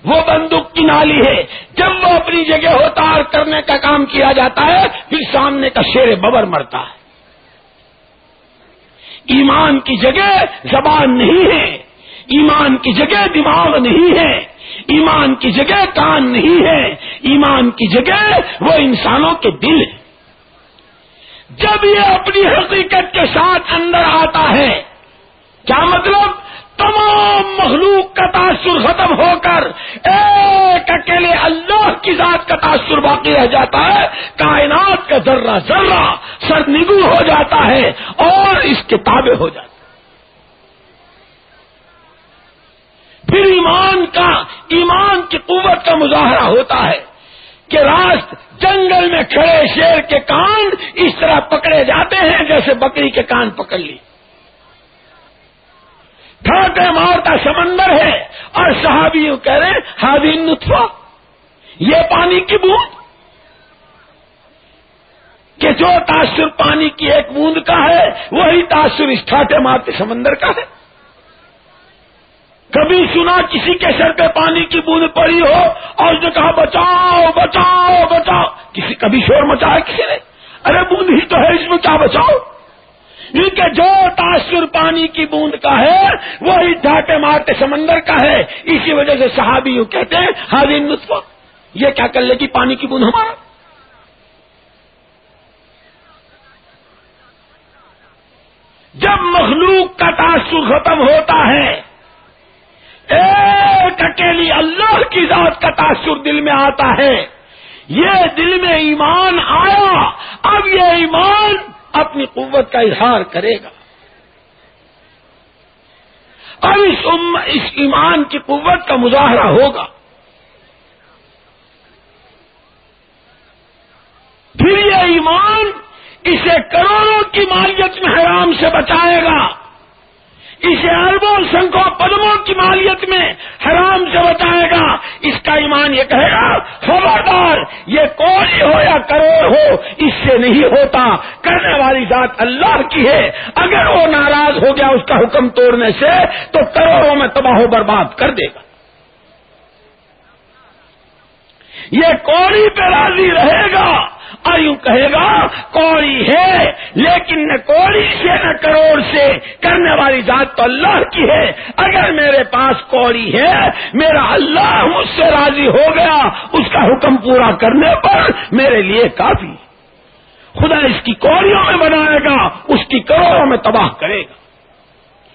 وہ بندوق کی نالی ہے۔ جب وہ اپنی جگہ ہوتا اور کرنے کا کام کیا جاتا ہے، پھر سامنے کا شیر ببر مرتا ہے۔ ایمان کی جگہ زبان نہیں ہے، ایمان کی جگہ دماغ نہیں ہے، ایمان کی جگہ کان نہیں ہے، ایمان کی جگہ وہ انسانوں کے دل ہے۔ جب یہ اپنی حقیقت کے ساتھ اندر آتا ہے، کیا مطلب؟ تمام مخلوق کا تاثر ختم ہو کر ایک اکیلے اللہ کی ذات کا تاثر باقی رہ جاتا ہے، کائنات کا ذرہ ذرہ سرنگو ہو جاتا ہے اور اس کے تابع ہو جاتا ہے۔ پھر ایمان کی قوت کا مظاہرہ ہوتا ہے کہ راست جنگل میں کھڑے شیر کے کان اس طرح پکڑے جاتے ہیں جیسے بکری کے کان پکڑ لی۔ ٹھاٹے مارتا سمندر ہے اور صحابی یوں کہہ رہے ہیں ہذہ النطفہ، یہ پانی کی بوند، کہ جو تاثر پانی کی ایک بوند کا ہے وہی تاثر اس ٹھاٹے مارتے سمندر کا ہے۔ کبھی سنا کسی کے سر پہ پانی کی بوند پڑی ہو اور اس نے کہا بچاؤ بچاؤ بچاؤ؟ کبھی شور مچایا کسی نے؟ ارے بوند ہی تو ہے، اس میں کیا بچاؤ؟ کیونکہ جو تاثر پانی کی بوند کا ہے وہی ڈھاٹے مارتے سمندر کا ہے۔ اسی وجہ سے صحابی یوں کہتے ہیں ہذہ النطفہ، یہ کیا کر لے گی پانی کی بوند ہمارا؟ جب مخلوق کا تاثر ختم ہوتا ہے، ایک اکیلی اللہ کی ذات کا تاثر دل میں آتا ہے، یہ دل میں ایمان آیا، اب یہ ایمان اپنی قوت کا اظہار کرے گا۔ اب اس ایمان کی قوت کا مظاہرہ ہوگا۔ پھر یہ ایمان اسے کروڑوں کی مالیت میں حرام سے بچائے گا، اسے اربوں سنکھوں پدموں کی مالیت میں حرام سے بچائے گا۔ اس کا ایمان یہ کہے گا خبردار، یہ کوڑی ہو یا کروڑ ہو اس سے نہیں ہوتا، کرنے والی ذات اللہ کی ہے، اگر وہ ناراض ہو گیا اس کا حکم توڑنے سے تو کروڑوں میں تباہ و برباد کر دے گا۔ یہ کوڑی پہ راضی رہے گا اور یوں کہے گا کوڑی ہے، لیکن نہ کوڑی سے نہ کروڑ سے، کرنے والی ذات تو اللہ کی ہے، اگر میرے پاس کوڑی ہے میرا اللہ مجھ سے راضی ہو گیا، اس کا حکم پورا کرنے پر میرے لیے کافی۔ خدا اس کی کوڑیوں میں بنائے گا، اس کی کروڑوں میں تباہ کرے گا۔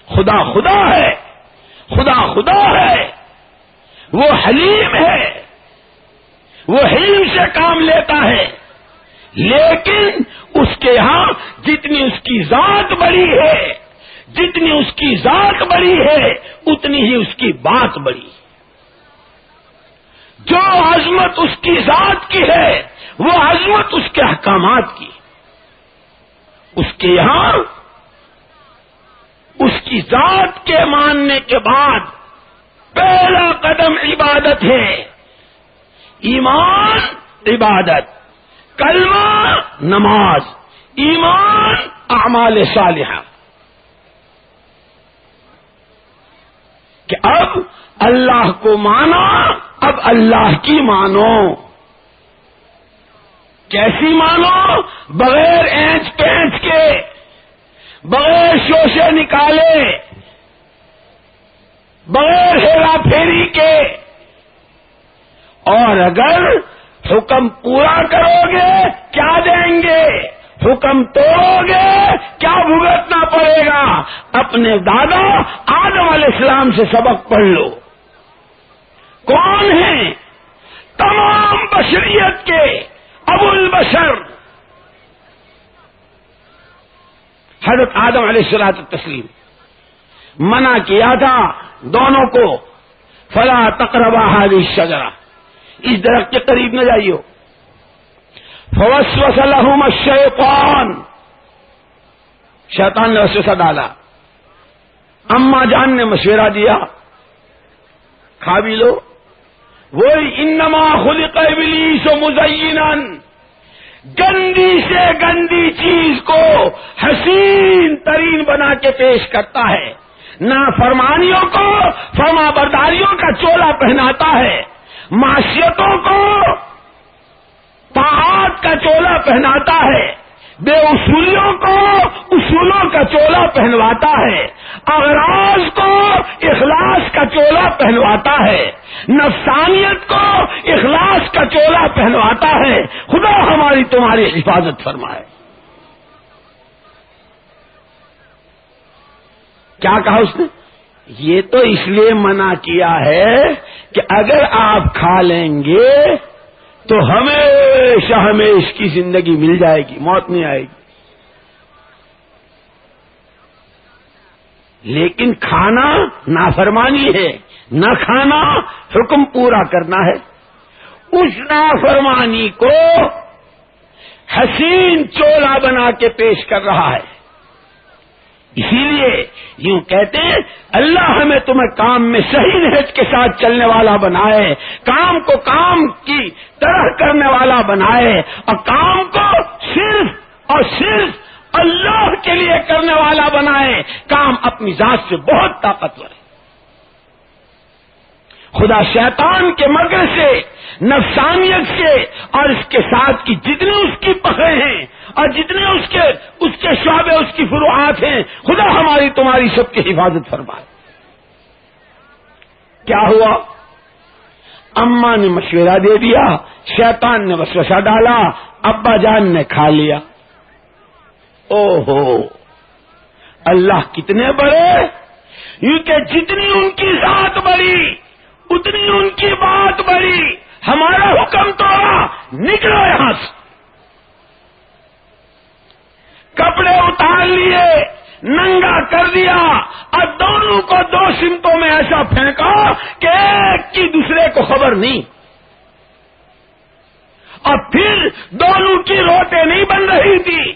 خدا خدا ہے، خدا خدا ہے، وہ حلیم ہے، وہ حلم سے کام لیتا ہے، لیکن اس کے ہاں جتنی اس کی ذات بڑی ہے، جتنی اس کی ذات بڑی ہے اتنی ہی اس کی بات بڑی ہے۔ جو عظمت اس کی ذات کی ہے وہ عظمت اس کے احکامات کی۔ اس کے یہاں اس کی ذات کے ماننے کے بعد پہلا قدم عبادت ہے، ایمان عبادت، کلمہ نماز، ایمان اعمال صالحہ، کہ اب اللہ کو مانا، اب اللہ کی مانو۔ کیسی مانو؟ بغیر اینچ پینچ کے، بغیر شوشے نکالے، بغیر ہیرا پھیری کے۔ اور اگر حکم پورا کرو گے کیا دیں گے، حکم توڑو گے کیا بھگتنا پڑے گا؟ اپنے دادا آدم علیہ السلام سے سبق پڑھ لو۔ کون ہیں؟ تمام بشریت کے ابو البشر حضرت آدم علیہ الصلوۃ والتسلیم۔ منع کیا تھا دونوں کو، فلا تقربا هذه الشجرہ، اس درخت کے قریب نہ جائیو۔ فوسوس لهما الشیطان، شیطان نے وسوسہ ڈالا۔ اما جان نے مشورہ دیا، کھا بھی لو۔ وہی انما خلق ابلیس مزینا، گندی سے گندی چیز کو حسین ترین بنا کے پیش کرتا ہے، نافرمانیوں کو فرما برداریوں کا چولا پہناتا ہے، معصیتوں کو طاعات کا چولا پہناتا ہے، بے اصولیوں کو اصولوں کا چولا پہنواتا ہے، اغراض کو اخلاص کا چولا پہنواتا ہے، نفسانیت کو اخلاص کا چولا پہنواتا ہے۔ خدا ہماری تمہاری حفاظت فرمائے۔ کیا کہا اس نے؟ یہ تو اس لیے منع کیا ہے کہ اگر آپ کھا لیں گے تو ہمیشہ ہمیشہ کی زندگی مل جائے گی، موت نہیں آئے گی۔ لیکن کھانا نافرمانی ہے، نہ کھانا حکم پورا کرنا ہے۔ اس نافرمانی کو حسین چولا بنا کے پیش کر رہا ہے۔ اسی لیے یوں کہتے ہیں اللہ ہمیں تمہیں کام میں صحیح نہج کے ساتھ چلنے والا بنائے، کام کو کام کی طرح کرنے والا بنائے، اور کام کو صرف اور صرف اللہ کے لیے کرنے والا بنائے۔ کام اپنی ذات سے بہت طاقتور ہے۔ خدا شیطان کے مکر سے، نفسانیت سے، اور اس کے ساتھ کی جتنی اس کی پخیں ہیں اور جتنے اس کے شعبے، اس کی فروعات ہیں، خدا ہماری تمہاری سب کی حفاظت فرمائے۔ کیا ہوا؟ اماں نے مشورہ دے دیا، شیطان نے وسوسہ ڈالا، ابا جان نے کھا لیا۔ او ہو، اللہ کتنے بڑے! یوں کہ جتنی ان کی ذات بڑی اتنی ان کی بات بڑی۔ ہمارا حکم توڑا، نکلو یہاں سے۔ کپڑے اتار لیے، ننگا کر دیا، اور دونوں کو دو سمتوں میں ایسا پھینکا کہ ایک کی دوسرے کو خبر نہیں۔ اور پھر دونوں کی روٹیں نہیں بن رہی تھی،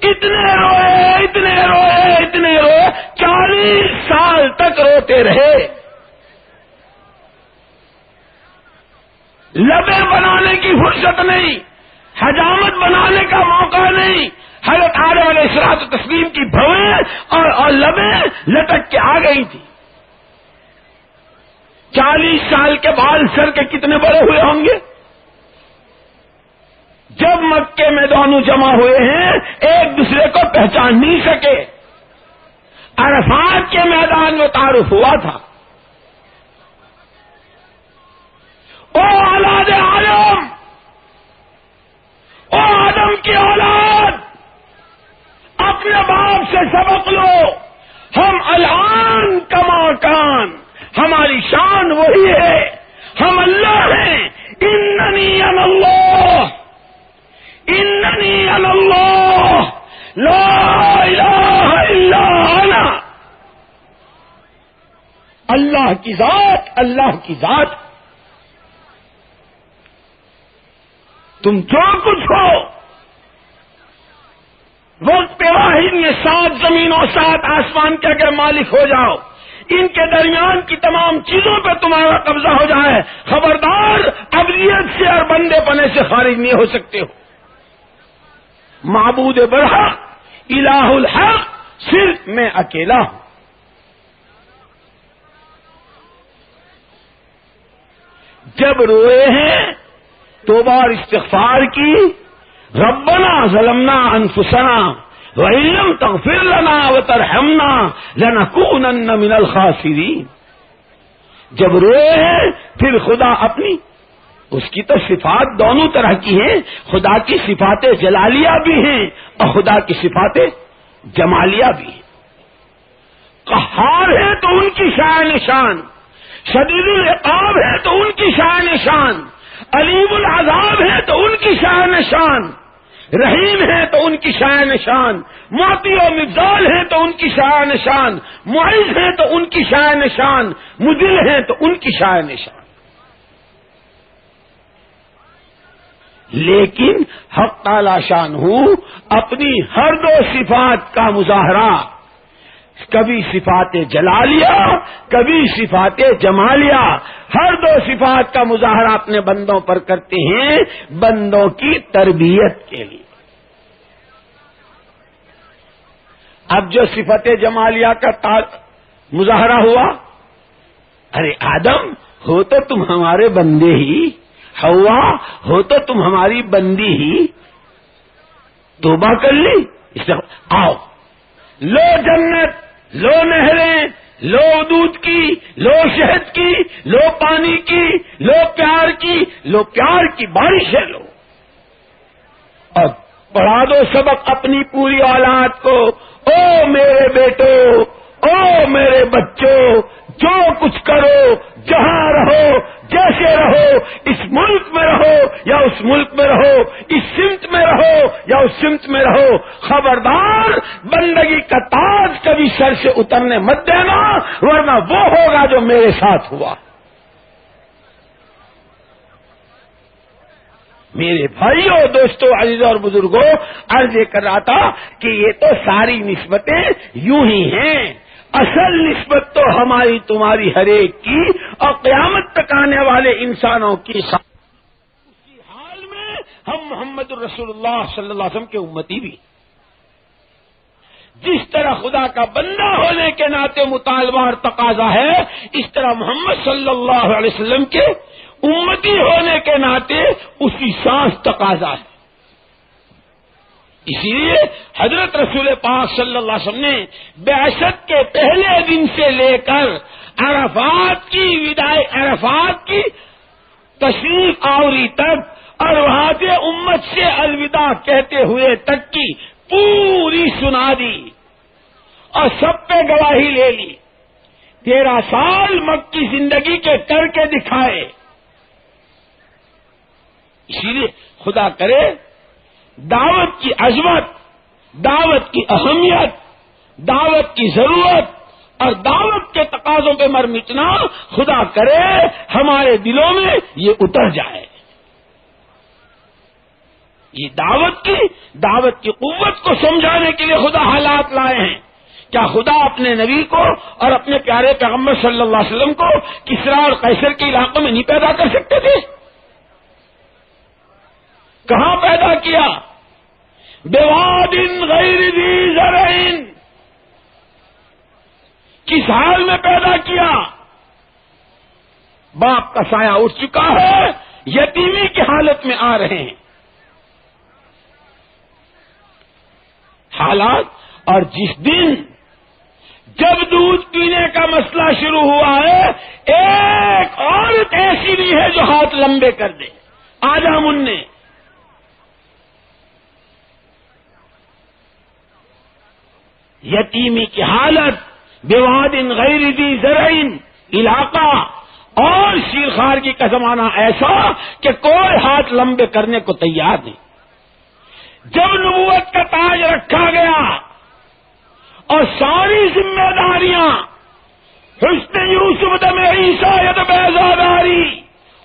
اتنے روئے اتنے روئے اتنے روئے، 40 سال تک روتے رہے۔ لبیں بنانے کی فرصت نہیں، حجامت بنانے کا موقع نہیں۔ حضرت آدم علیہ الصلوۃ والتسلیم کی بھویں اور لبیں لٹک کے آ گئی تھی۔ 40 سال کے بال سر کے کتنے بڑے ہوئے ہوں گے؟ جب مکے میں دونوں جمع ہوئے ہیں ایک دوسرے کو پہچان نہیں سکے۔ عرفات کے میدان میں تعارف ہوا تھا۔ او اولاد آدم، او آدم کی اولاد، اپنے باپ سے سبق لو۔ ہم الان کما کان، ہماری شان وہی ہے، ہم اللہ ہیں۔ اننی انا اللہ کی ذات اللہ کی ذات. تم جو کچھ ہو وقت واحد میں 7 زمین اور 7 آسمان کے اگر مالک ہو جاؤ، ان کے درمیان کی تمام چیزوں پہ تمہارا قبضہ ہو جائے، خبردار ابدیت سے اور بندے پنے سے خارج نہیں ہو سکتے ہو. معبود برحق الہ الحق صرف میں اکیلا ہوں. جب روئے ہیں توبہ اور استغفار کی، ربنا ظلمنا انفسنا وَإِن لَّمْ تَغْفِرْ لَنَا وَتَرْحَمْنَا لَنَكُونَنَّ مِنَ الْخَاسِرِينَ. جب روئے ہیں پھر خدا اپنی، اس کی تو صفات دونوں طرح کی ہیں، خدا کی صفات جلالیہ بھی ہیں اور خدا کی صفات جمالیہ بھی ہیں. قہار ہے تو ان کی شان شان، شدید العقاب ہے تو ان کی شان شان، علیم العذاب ہے تو ان کی شان شان، رحیم ہے تو ان کی شان شان، معطی و مفضال ہے تو ان کی شان شان، معز ہے تو ان کی شان شان، مذل ہے تو ان کی شان شان. لیکن حق تعالی شان اپنی ہر 2 صفات کا مظاہرہ، کبھی صفات جلالیہ کبھی صفات جمالیہ، ہر 2 صفات کا مظاہرہ اپنے بندوں پر کرتے ہیں بندوں کی تربیت کے لیے. اب جو صفت جمالیہ کا مظاہرہ ہوا، ارے آدم ہو تو تم ہمارے بندے ہی، حوا ہو تو تم ہماری بندی ہی، توبہ کر لی، آؤ لو جنت، لو نہریں، لو دودھ کی، لو شہد کی، لو پانی کی، لو پیار کی، لو پیار کی بارشیں لو، اور پڑھا دو سبق اپنی پوری اولاد کو. او میرے بیٹو، او میرے بچوں، جو کچھ کرو، جہاں رہو، جیسے رہو، اس ملک میں رہو یا اس ملک میں رہو، اس سمت میں رہو یا اس سمت میں رہو، خبردار بندگی کا تاج کبھی سر سے اترنے مت دینا، ورنہ وہ ہوگا جو میرے ساتھ ہوا. میرے بھائیوں، دوستوں، عزیزوں اور بزرگوں، عرض یہ کر رہا تھا کہ یہ تو ساری نسبتیں یوں ہی ہیں، اصل نسبت تو ہماری تمہاری ہر ایک کی اور قیامت تک آنے والے انسانوں کی ساتھ. اسی حال میں ہم محمد الرسول اللہ صلی اللہ علیہ وسلم کے امتی بھی. جس طرح خدا کا بندہ ہونے کے ناطے مطالبہ اور تقاضا ہے، اس طرح محمد صلی اللہ علیہ وسلم کے امتی ہونے کے ناطے اسی سانس تقاضا ہے. اسی لیے حضرت رسول پاک صلی اللہ علیہ وسلم نے بعثت کے پہلے دن سے لے کر عرفات کی تشریف آوری تک اور وہاں سے امت سے الوداع کہتے ہوئے تک کی پوری سنا دی اور سب پہ گواہی لے لی. 13 سال مکی زندگی کے کر کے دکھائے. اسی لیے خدا کرے دعوت کی عظمت، دعوت کی اہمیت، دعوت کی ضرورت اور دعوت کے تقاضوں پہ مر مٹنا خدا کرے ہمارے دلوں میں یہ اتر جائے. یہ دعوت کی قوت کو سمجھانے کے لیے خدا حالات لائے ہیں. کیا خدا اپنے نبی کو اور اپنے پیارے پیغمبر صلی اللہ علیہ وسلم کو کسرا اور قیصر کے علاقوں میں نہیں پیدا کر سکتے تھے؟ کہاں پیدا کیا؟ بواد غیر ذی زرع. کس حال میں پیدا کیا؟ باپ کا سایہ اٹھ چکا ہے، یتیمی کی حالت میں آ رہے ہیں حالات. اور جس دن جب دودھ پینے کا مسئلہ شروع ہوا ہے، ایک عورت ایسی نہیں ہے جو ہاتھ لمبے کر دے. آجا مننے یتیمی کی حالت، بواد غیر ذی زرع علاقہ، اور شیرخوار کی کا زمانہ ایسا کہ کوئی ہاتھ لمبے کرنے کو تیار نہیں. جب نبوت کا تاج رکھا گیا اور ساری ذمہ داریاں حسن یوسف دم عیسیٰ ید بیزاداری،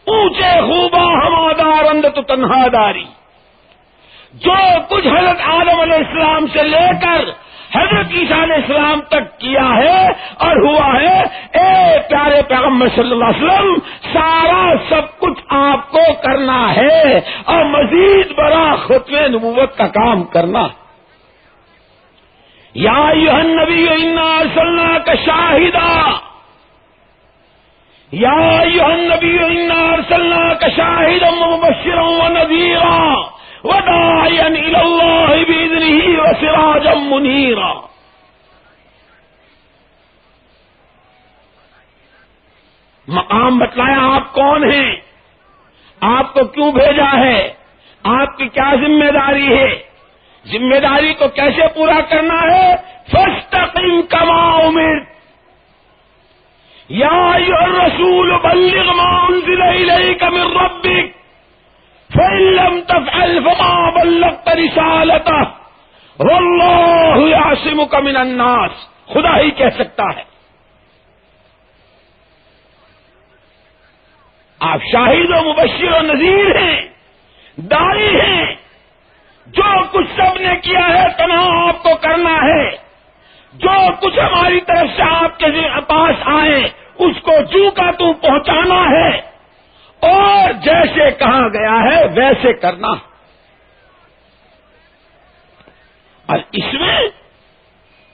اونچے خوبا ہمادارند تو تنہا داری. جو کچھ حضرت آدم علیہ السلام سے لے کر حضرت عیسیٰ علیہ السلام تک کیا ہے اور ہوا ہے، اے پیارے پیغمبر صلی اللہ علیہ وسلم، سارا سب کچھ آپ کو کرنا ہے اور مزید بڑا ختم نبوت کا کام کرنا. یا ایھا النبی انا ارسلناک شاہدا، یا ایھا النبی انا ارسلناک شاہدا ومبشرا ونذیرا وداعیا الی اللہ باذنہ وسراجا منیرا. مقام بتلایا آپ کون ہیں، آپ کو کیوں بھیجا ہے، آپ کی کیا ذمہ داری ہے، ذمہ داری کو کیسے پورا کرنا ہے. فاستقم کما امرت یا ایھا الرسول بلغ ما انزل الیک من ربک فإن لم تفعل فما بلغت رسالته واللہ یعصمک من الناس. خدا ہی کہہ سکتا ہے. آپ شاہد و مبشر و نذیر ہیں، داعی ہیں. جو کچھ سب نے کیا ہے تمام آپ کو کرنا ہے. جو کچھ ہماری طرف سے آپ کے پاس آئے اس کو جو کا تو پہنچانا ہے اور جیسے کہا گیا ہے ویسے کرنا. اور اس میں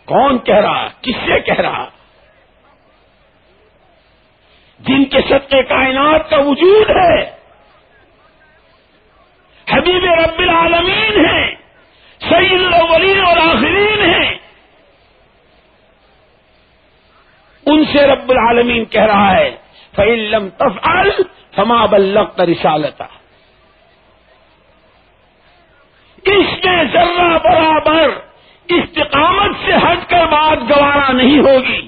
کون کہہ رہا، کس سے کہہ رہا؟ جن کے صدقے کائنات کا وجود ہے، حبیب رب العالمین ہیں، سید الاولین والآخرین ہیں. ان سے رب العالمین کہہ رہا ہے فَإِن لَّمْ تَفْعَلْ فَمَا بَلَّغْتَ رِسَالَتَهُ. اس میں ذرہ برابر استقامت سے ہٹ کر بات گوارا نہیں ہوگی.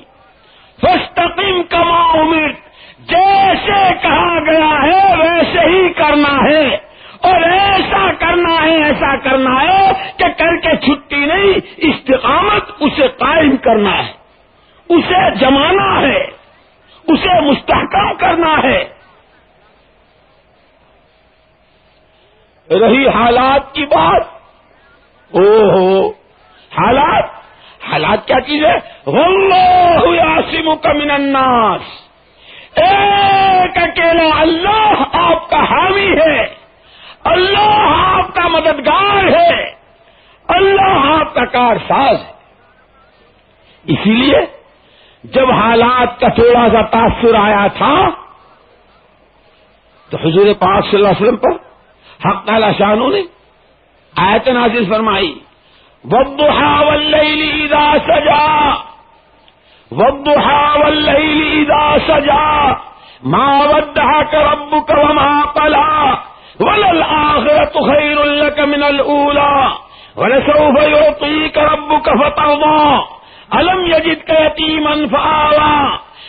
فاستقم کما امرت، جیسے کہا گیا ہے ویسے ہی کرنا ہے اور ایسا کرنا ہے، ایسا کرنا ہے کہ کر کے چھٹی نہیں، استقامت اسے قائم کرنا ہے، اسے جمانا ہے، اسے مستحکم کرنا ہے. رہی حالات کی بات، حالات کیا چیز ہے؟ واللہ یعصمک من الناس. ایک اکیلا اللہ آپ کا حامی ہے، اللہ آپ کا مددگار ہے، اللہ آپ کا کارساز ہے. اسی لیے جب حالات کا تھوڑا سا تاثر آیا تھا تو حضور پاک صلی اللہ علیہ وسلم پر حق تعالی شانہ نے آیت نازل فرمائی، وَالضُّحَىٰ وَاللَّيْلِ إِذَا سَجَىٰ وَالضُّحَىٰ وَاللَّيْلِ إِذَا سَجَىٰ مَا وَدَّعَكَ رَبُّكَ وَمَا قَلَىٰ وَلَلْآخِرَةُ خَيْرٌ لَّكَ مِنَ الْأُولَىٰ وَلَسَوْفَ يُعْطِيكَ رَبُّكَ فَتَرْضَىٰ أَلَمْ يَجِدْكَ يَتِيمًا فَآوَىٰ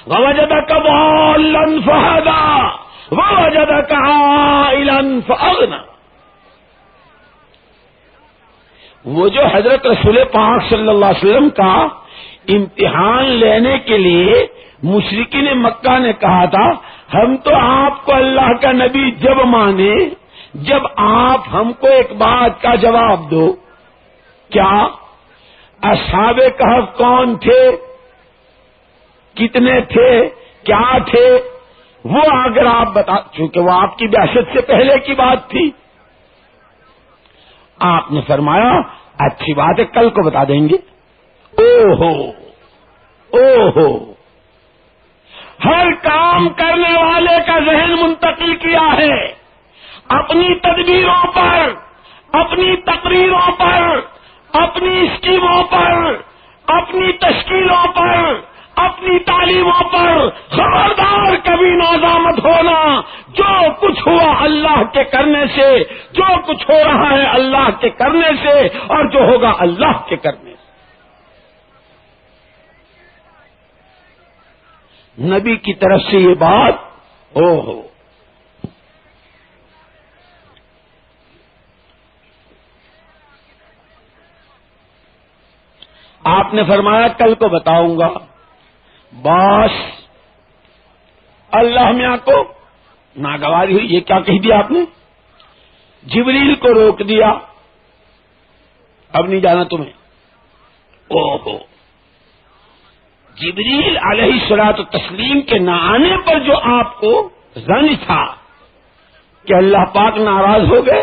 وَوَجَدَكَ ضَالًّا فَهَدَىٰ وَوَجَدَكَ عَائِلًا فَأَغْنَىٰ. وہ جو حضرت رسول پاک صلی اللہ علیہ وسلم کا امتحان لینے کے لیے مشرکین مکہ نے کہا تھا، ہم تو آپ کو اللہ کا نبی جب مانے جب آپ ہم کو ایک بات کا جواب دو. کیا اصحاب کہف کون تھے، کتنے تھے، کیا تھے، وہ اگر آپ بتا، چونکہ وہ آپ کی بعثت سے پہلے کی بات تھی. آپ نے فرمایا اچھی بات ہے، کل کو بتا دیں گے. اوہو ہر کام کرنے والے کا ذہن منتقل کیا ہے. اپنی تدبیروں پر، اپنی تقریروں پر، اپنی اسکیموں پر، اپنی تشکیلوں پر، اپنی تعلیموں پر خبردار کبھی نازامت ہونا. جو کچھ ہوا اللہ کے کرنے سے، جو کچھ ہو رہا ہے اللہ کے کرنے سے، اور جو ہوگا اللہ کے کرنے سے. نبی کی طرف سے یہ بات آپ نے فرمایا کل کو بتاؤں گا. بس اللہ میاں کو ناگواری ہوئی. یہ کیا کہہ دیا آپ نے؟ جبریل کو روک دیا, اب نہیں جانا تمہیں. اوہو, جبریل علیہ الصلوۃ والتسلیم کے نہ آنے پر جو آپ کو ظن تھا کہ اللہ پاک ناراض ہو گئے,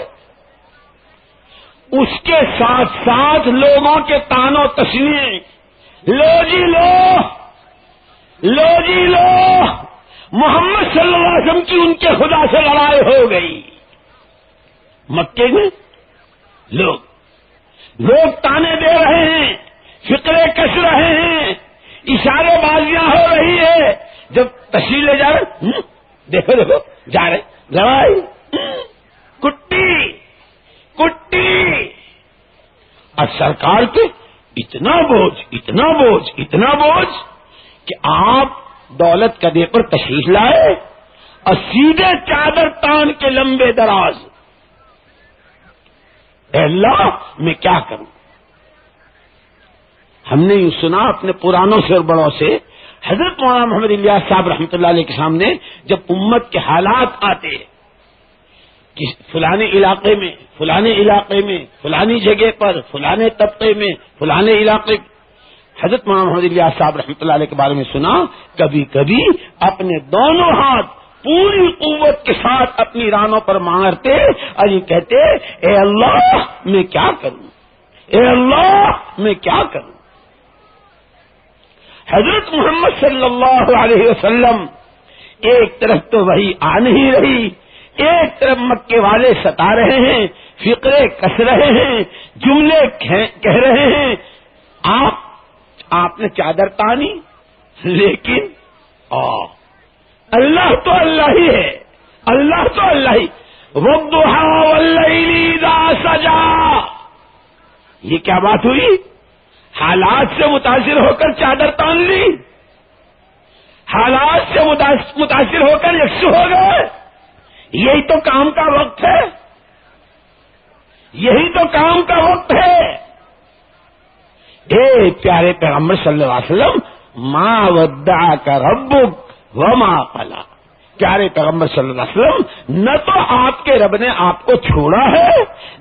اس کے ساتھ ساتھ لوگوں کے تان و تشنیع, لو جی لو, لو جی لو, محمد صلی اللہ علیہ وسلم کی ان کے خدا سے لڑائی ہو گئی. مکے میں لوگ تانے دے رہے ہیں, فکرے کس رہے ہیں, اشارے بازیاں ہو رہی ہے. جب تشریح لے جا رہے, دیکھو دیکھو جا رہے, لڑائی, کٹی کٹی. اور سرکار پہ اتنا بوجھ کہ آپ دولت کدے پر تشریف لائے اور سیدھے چادر تان کے لمبے دراز. اے اللہ میں کیا کروں. ہم نے یوں سنا اپنے پرانوں سے اور بڑوں سے, حضرت مولانا محمد الیاس صاحب رحمۃ اللہ علیہ کے سامنے جب امت کے حالات آتے کہ فلانے علاقے میں فلانی جگہ پر فلانے طبقے میں فلانے علاقے, حضرت مولانا محمد الیاس صاحب رحمۃ اللہ علیہ کے بارے میں سنا, کبھی کبھی اپنے دونوں ہاتھ پوری قوت کے ساتھ اپنی رانوں پر مارتے اور یہ کہتے, اے اللہ میں کیا کروں, اے اللہ میں کیا کروں. حضرت محمد صلی اللہ علیہ وسلم ایک طرف تو وہی آ نہیں رہی, ایک طرف مکے والے ستا رہے ہیں, فقرے کس رہے ہیں, جملے کہہ رہے ہیں. آپ نے چادر تانی, لیکن اللہ تو اللہ ہی ہے, اللہ تو اللہ ہی. وَالضُّحَىٰ وَاللَّيْلِ إِذَا سَجَىٰ, یہ کیا بات ہوئی؟ حالات سے متاثر ہو کر چادر تان لی, حالات سے متاثر ہو کر یکسو ہو گئے. یہی تو کام کا وقت ہے, یہی تو کام کا وقت ہے. اے پیارے پیغمبر صلی اللہ علیہ وسلم, ما ودعک ربک وما قلی. پیارے پیغمبر صلی اللہ علیہ وسلم, نہ تو آپ کے رب نے آپ کو چھوڑا ہے,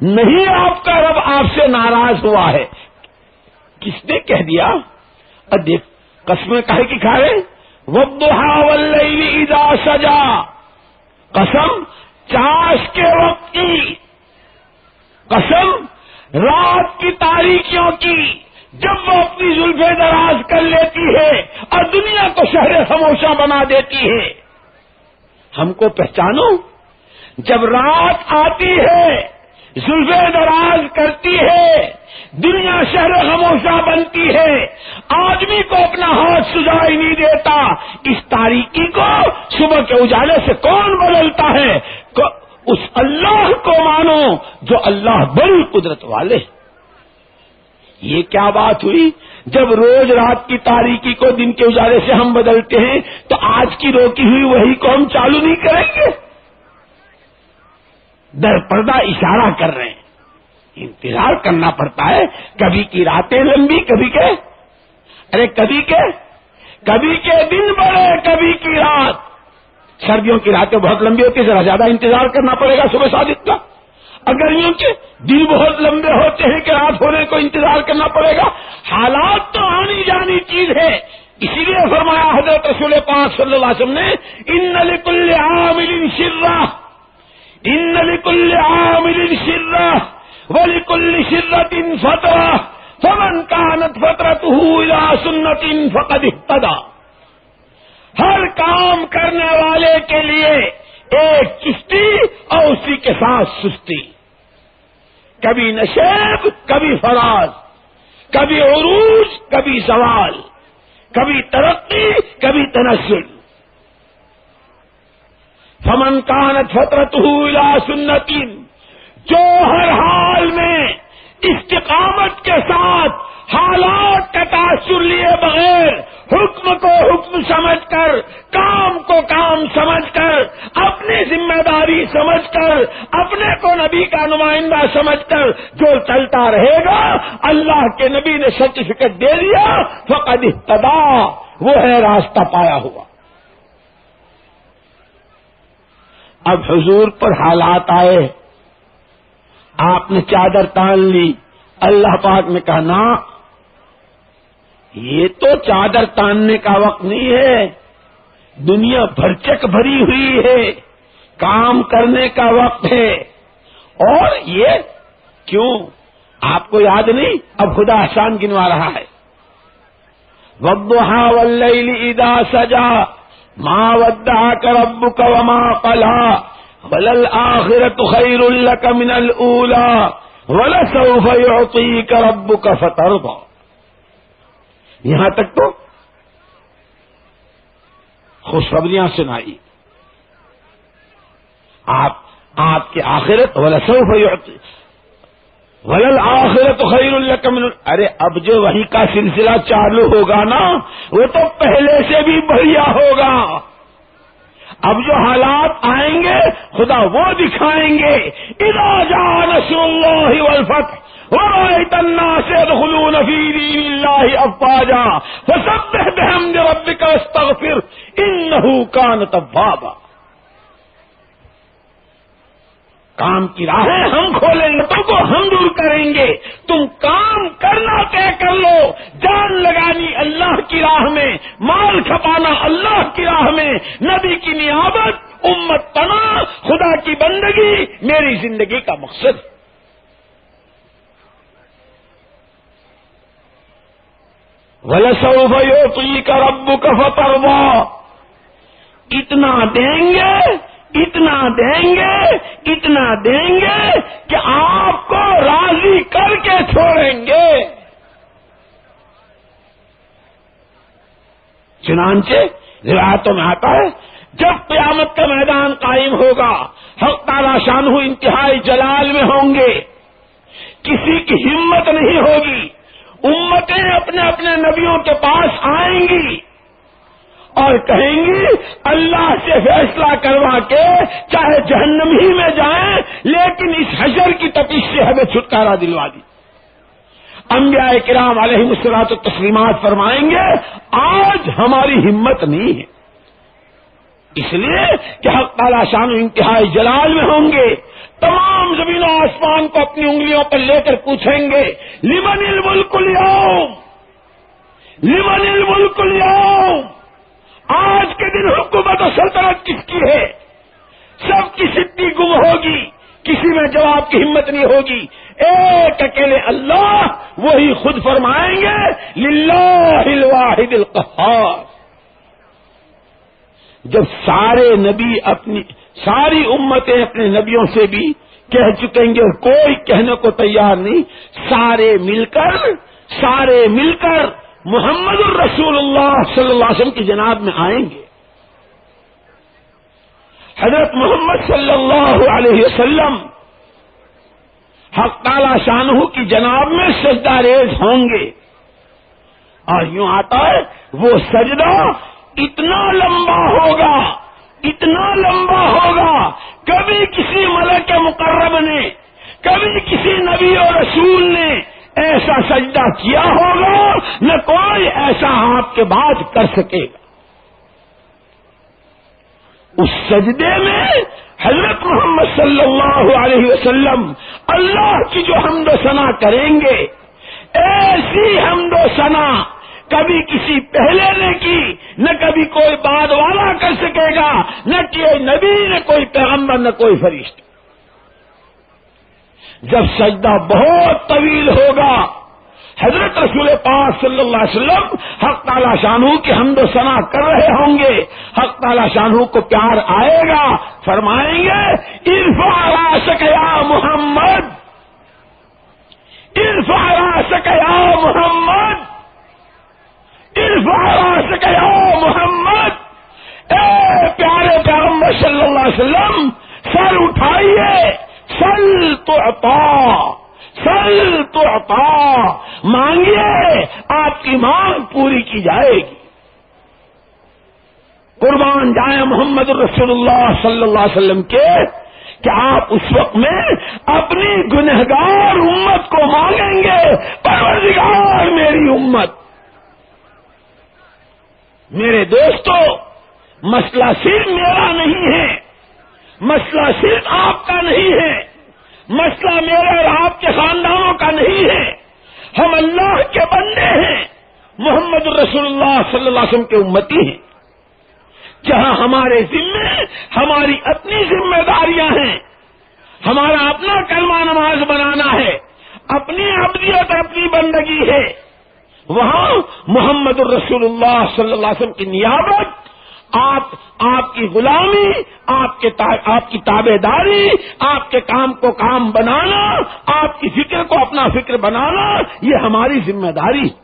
نہیں آپ کا رب آپ سے ناراض ہوا ہے. کس نے کہہ دیا؟ اور دیکھ قسمیں کہے کی کھا رہے, وَالضُّحَىٰ وَاللَّيْلِ إِذَا سَجَىٰ, قسم چاش کے وقت کی, قسم رات کی تاریکیوں کی, جب وہ اپنی زلفیں دراز کر لیتی ہے اور دنیا کو شہر خاموشاں بنا دیتی ہے. ہم کو پہچانو, جب رات آتی ہے, زلفیں دراز کرتی ہے, دنیا شہر خاموشاں بنتی ہے, آدمی کو اپنا ہاتھ سجائی نہیں دیتا. اس تاریکی کو صبح کے اجالے سے کون بدلتا ہے؟ اس اللہ کو مانو جو اللہ بڑی قدرت والے. یہ کیا بات ہوئی؟ جب روز رات کی تاریکی کو دن کے اجالے سے ہم بدلتے ہیں تو آج کی روکی ہوئی وہی کو ہم چالو نہیں کریں گے؟ در پردہ اشارہ کر رہے ہیں, انتظار کرنا پڑتا ہے. کبھی کی راتیں لمبی, کبھی کے دن بڑے, کبھی کی رات. سردیوں کی راتیں بہت لمبی ہوتی ہیں, ذرا زیادہ انتظار کرنا پڑے گا صبح صادق کا. گرمیوں کے دن بہت لمبے ہوتے ہیں کہ رات ہونے کو انتظار کرنا پڑے گا. حالات تو آنی جانی چیز ہے. اسی لیے فرمایا حضرت رسول پاک صلی اللہ علیہ وسلم نے, ان لکل عامل شرہ, ان لکل عامل شرہ وَلِكُلِّ شِرَّةٍ فَتْرَةٌ فَمَنْ كَانَتْ فَتْرَتُهُ إِلَىٰ سُنَّةٍ فَقَدِ اهْتَدَىٰ. ہر کام کرنے والے کے لیے ایک چستی اور اسی کے ساتھ سستی, کبھی نشیب کبھی فراز, کبھی عروج کبھی زوال, کبھی ترقی کبھی تنزل. فَمَنْ كَانَتْ فَتْرَتُهُ إِلَىٰ سُنَّةٍ, جو ہر حال میں استقامت کے ساتھ حالات کا تاثر لیے بغیر حکم کو حکم سمجھ کر, کام کو کام سمجھ کر, اپنی ذمہ داری سمجھ کر, اپنے کو نبی کا نمائندہ سمجھ کر جو چلتا رہے گا, اللہ کے نبی نے سرٹیفکیٹ دے دیا, فقد اہتدیٰ, وہ ہے راستہ پایا ہوا. اب حضور پر حالات آئے, آپ نے چادر تان لی, اللہ پاک نے کہا نا, یہ تو چادر تاننے کا وقت نہیں ہے, دنیا بھرچک بھری ہوئی ہے, کام کرنے کا وقت ہے. اور یہ کیوں آپ کو یاد نہیں؟ اب خدا احسان گنوا رہا ہے. وَالضُّحَىٰ وَاللَّيْلِ إِذَا سَجَىٰ مَا وَدَّعَكَ رَبُّكَ وَمَا قَلَىٰ وَلَلْآخِرَةُ خَيْرٌ لَّكَ مِنَ الْأُولَىٰ وَلَسَوْفَ يُعْطِيكَ رَبُّكَ فَتَرْضَىٰ. یہاں تک تو خوشخبریاں سنائی. آپ کی آخرت وَلَسَوْفَ يُعْطِيكَ وَلَلْآخِرَةُ خَيْرٌ لَّكَ مِنَ. ارے اب جو وحی کا سلسلہ چالو ہوگا نا, وہ تو پہلے سے بھی بڑھیا ہوگا. اب جو حالات آئیں گے خدا وہ دکھائیں گے. اذا جاء نصر اللہ والفتح ورأيت الناس يدخلون في دين الله افواجا فسبح بحمد ربك واستغفر انه كان توابا. کام کی راہیں ہم کھولیں گے, تم کو ہم دور کریں گے. تم کام کرنا طے کر لو, جان لگانی اللہ کی راہ میں, مال کھپانا اللہ کی راہ میں, نبی کی نیابت, امت پناہ, خدا کی بندگی میری زندگی کا مقصد. وَلَسَوْفَ يُعْطِيكَ رَبُّكَ فَتَرْضَىٰ. اتنا دیں گے, اتنا دیں گے, اتنا دیں گے کہ آپ کو راضی کر کے چھوڑیں گے. چنانچہ روایتوں میں آتا ہے جب قیامت کا میدان قائم ہوگا, حق تعالی شانہ انتہائی جلال میں ہوں گے, کسی کی ہمت نہیں ہوگی, امتیں اپنے اپنے نبیوں کے پاس آئیں گی اور کہیں گی اللہ سے فیصلہ کروا کے چاہے جہنم ہی میں جائیں لیکن اس حشر کی تپش سے ہمیں چھٹکارا دلوا دی. انبیاء کرام علیہ الصلوۃ والتسلیمات فرمائیں گے آج ہماری ہمت نہیں ہے, اس لیے کہ حق تعالی شان انتہائی جلال میں ہوں گے. تمام زمین و آسمان کو اپنی انگلیوں پر لے کر پوچھیں گے لمن الملک اليوم, لمن الملک اليوم. آج کے دن حکومت و سلطنت کس کی ہے؟ سب کی سٹی گم ہوگی, کسی میں جواب کی ہمت نہیں ہوگی. ایک اکیلے اللہ, وہی خود فرمائیں گے للہ الواحد القہار. جب سارے نبی اپنی ساری امتیں اپنے نبیوں سے بھی کہہ چکیں گے اور کوئی کہنے کو تیار نہیں, سارے مل کر محمد الرسول اللہ صلی اللہ علیہ وسلم کی جناب میں آئیں گے. حضرت محمد صلی اللہ علیہ وسلم حق تعالی شانہ کی جناب میں سجدہ ریز ہوں گے. اور یوں آتا ہے وہ سجدہ اتنا لمبا ہوگا, اتنا لمبا ہوگا, کبھی کسی ملک مقرب نے, کبھی کسی نبی اور رسول نے ایسا سجدہ کیا ہوگا, نہ کوئی ایسا آپ کے بعد کر سکے گا. اس سجدے میں حضرت محمد صلی اللہ علیہ وسلم اللہ کی جو حمد و ثنا کریں گے, ایسی حمد و ثنا کبھی کسی پہلے نے کی, نہ کبھی کوئی بعد والا کر سکے گا, نہ کوئی نبی, نہ کوئی پیغمبر, نہ کوئی فرشتہ. جب سجدہ بہت طویل ہوگا, حضرت رسول پاک صلی اللہ علیہ وسلم حق تعالی شانہ کی حمد و ثنا کر رہے ہوں گے, حق تعالی شانہ کو پیار آئے گا, فرمائیں گے ارفع راسک یا محمد, ارفع راسک یا محمد, ارفع راسک یا محمد. اے پیارے پیغمبر صلی اللہ علیہ وسلم سر اٹھائیے, سل تعطا, سل تعطا, مانگیے آپ کی مانگ پوری کی جائے گی. قربان جائیں محمد رسول اللہ صلی اللہ علیہ وسلم کے کہ آپ اس وقت میں اپنی گنہگار امت کو مانگیں گے پروردگار میری امت. میرے دوستو، مسئلہ صرف میرا نہیں ہے، مسئلہ صرف آپ کا نہیں ہے، مسئلہ میرے اور آپ کے خاندانوں کا نہیں ہے. ہم اللہ کے بندے ہیں، محمد رسول اللہ صلی اللہ علیہ وسلم کے امتی ہیں. جہاں ہمارے ذمے ہماری اپنی ذمہ داریاں ہیں، ہمارا اپنا کلمہ نماز بنانا ہے، اپنی عبدیت اپنی بندگی ہے، وہاں محمد الرسول اللہ صلی اللہ علیہ وسلم کی نیابت، آپ کی غلامی، آپ کی تابع داری، آپ کے کام کو کام بنانا، آپ کی فکر کو اپنا فکر بنانا، یہ ہماری ذمہ داری ہے.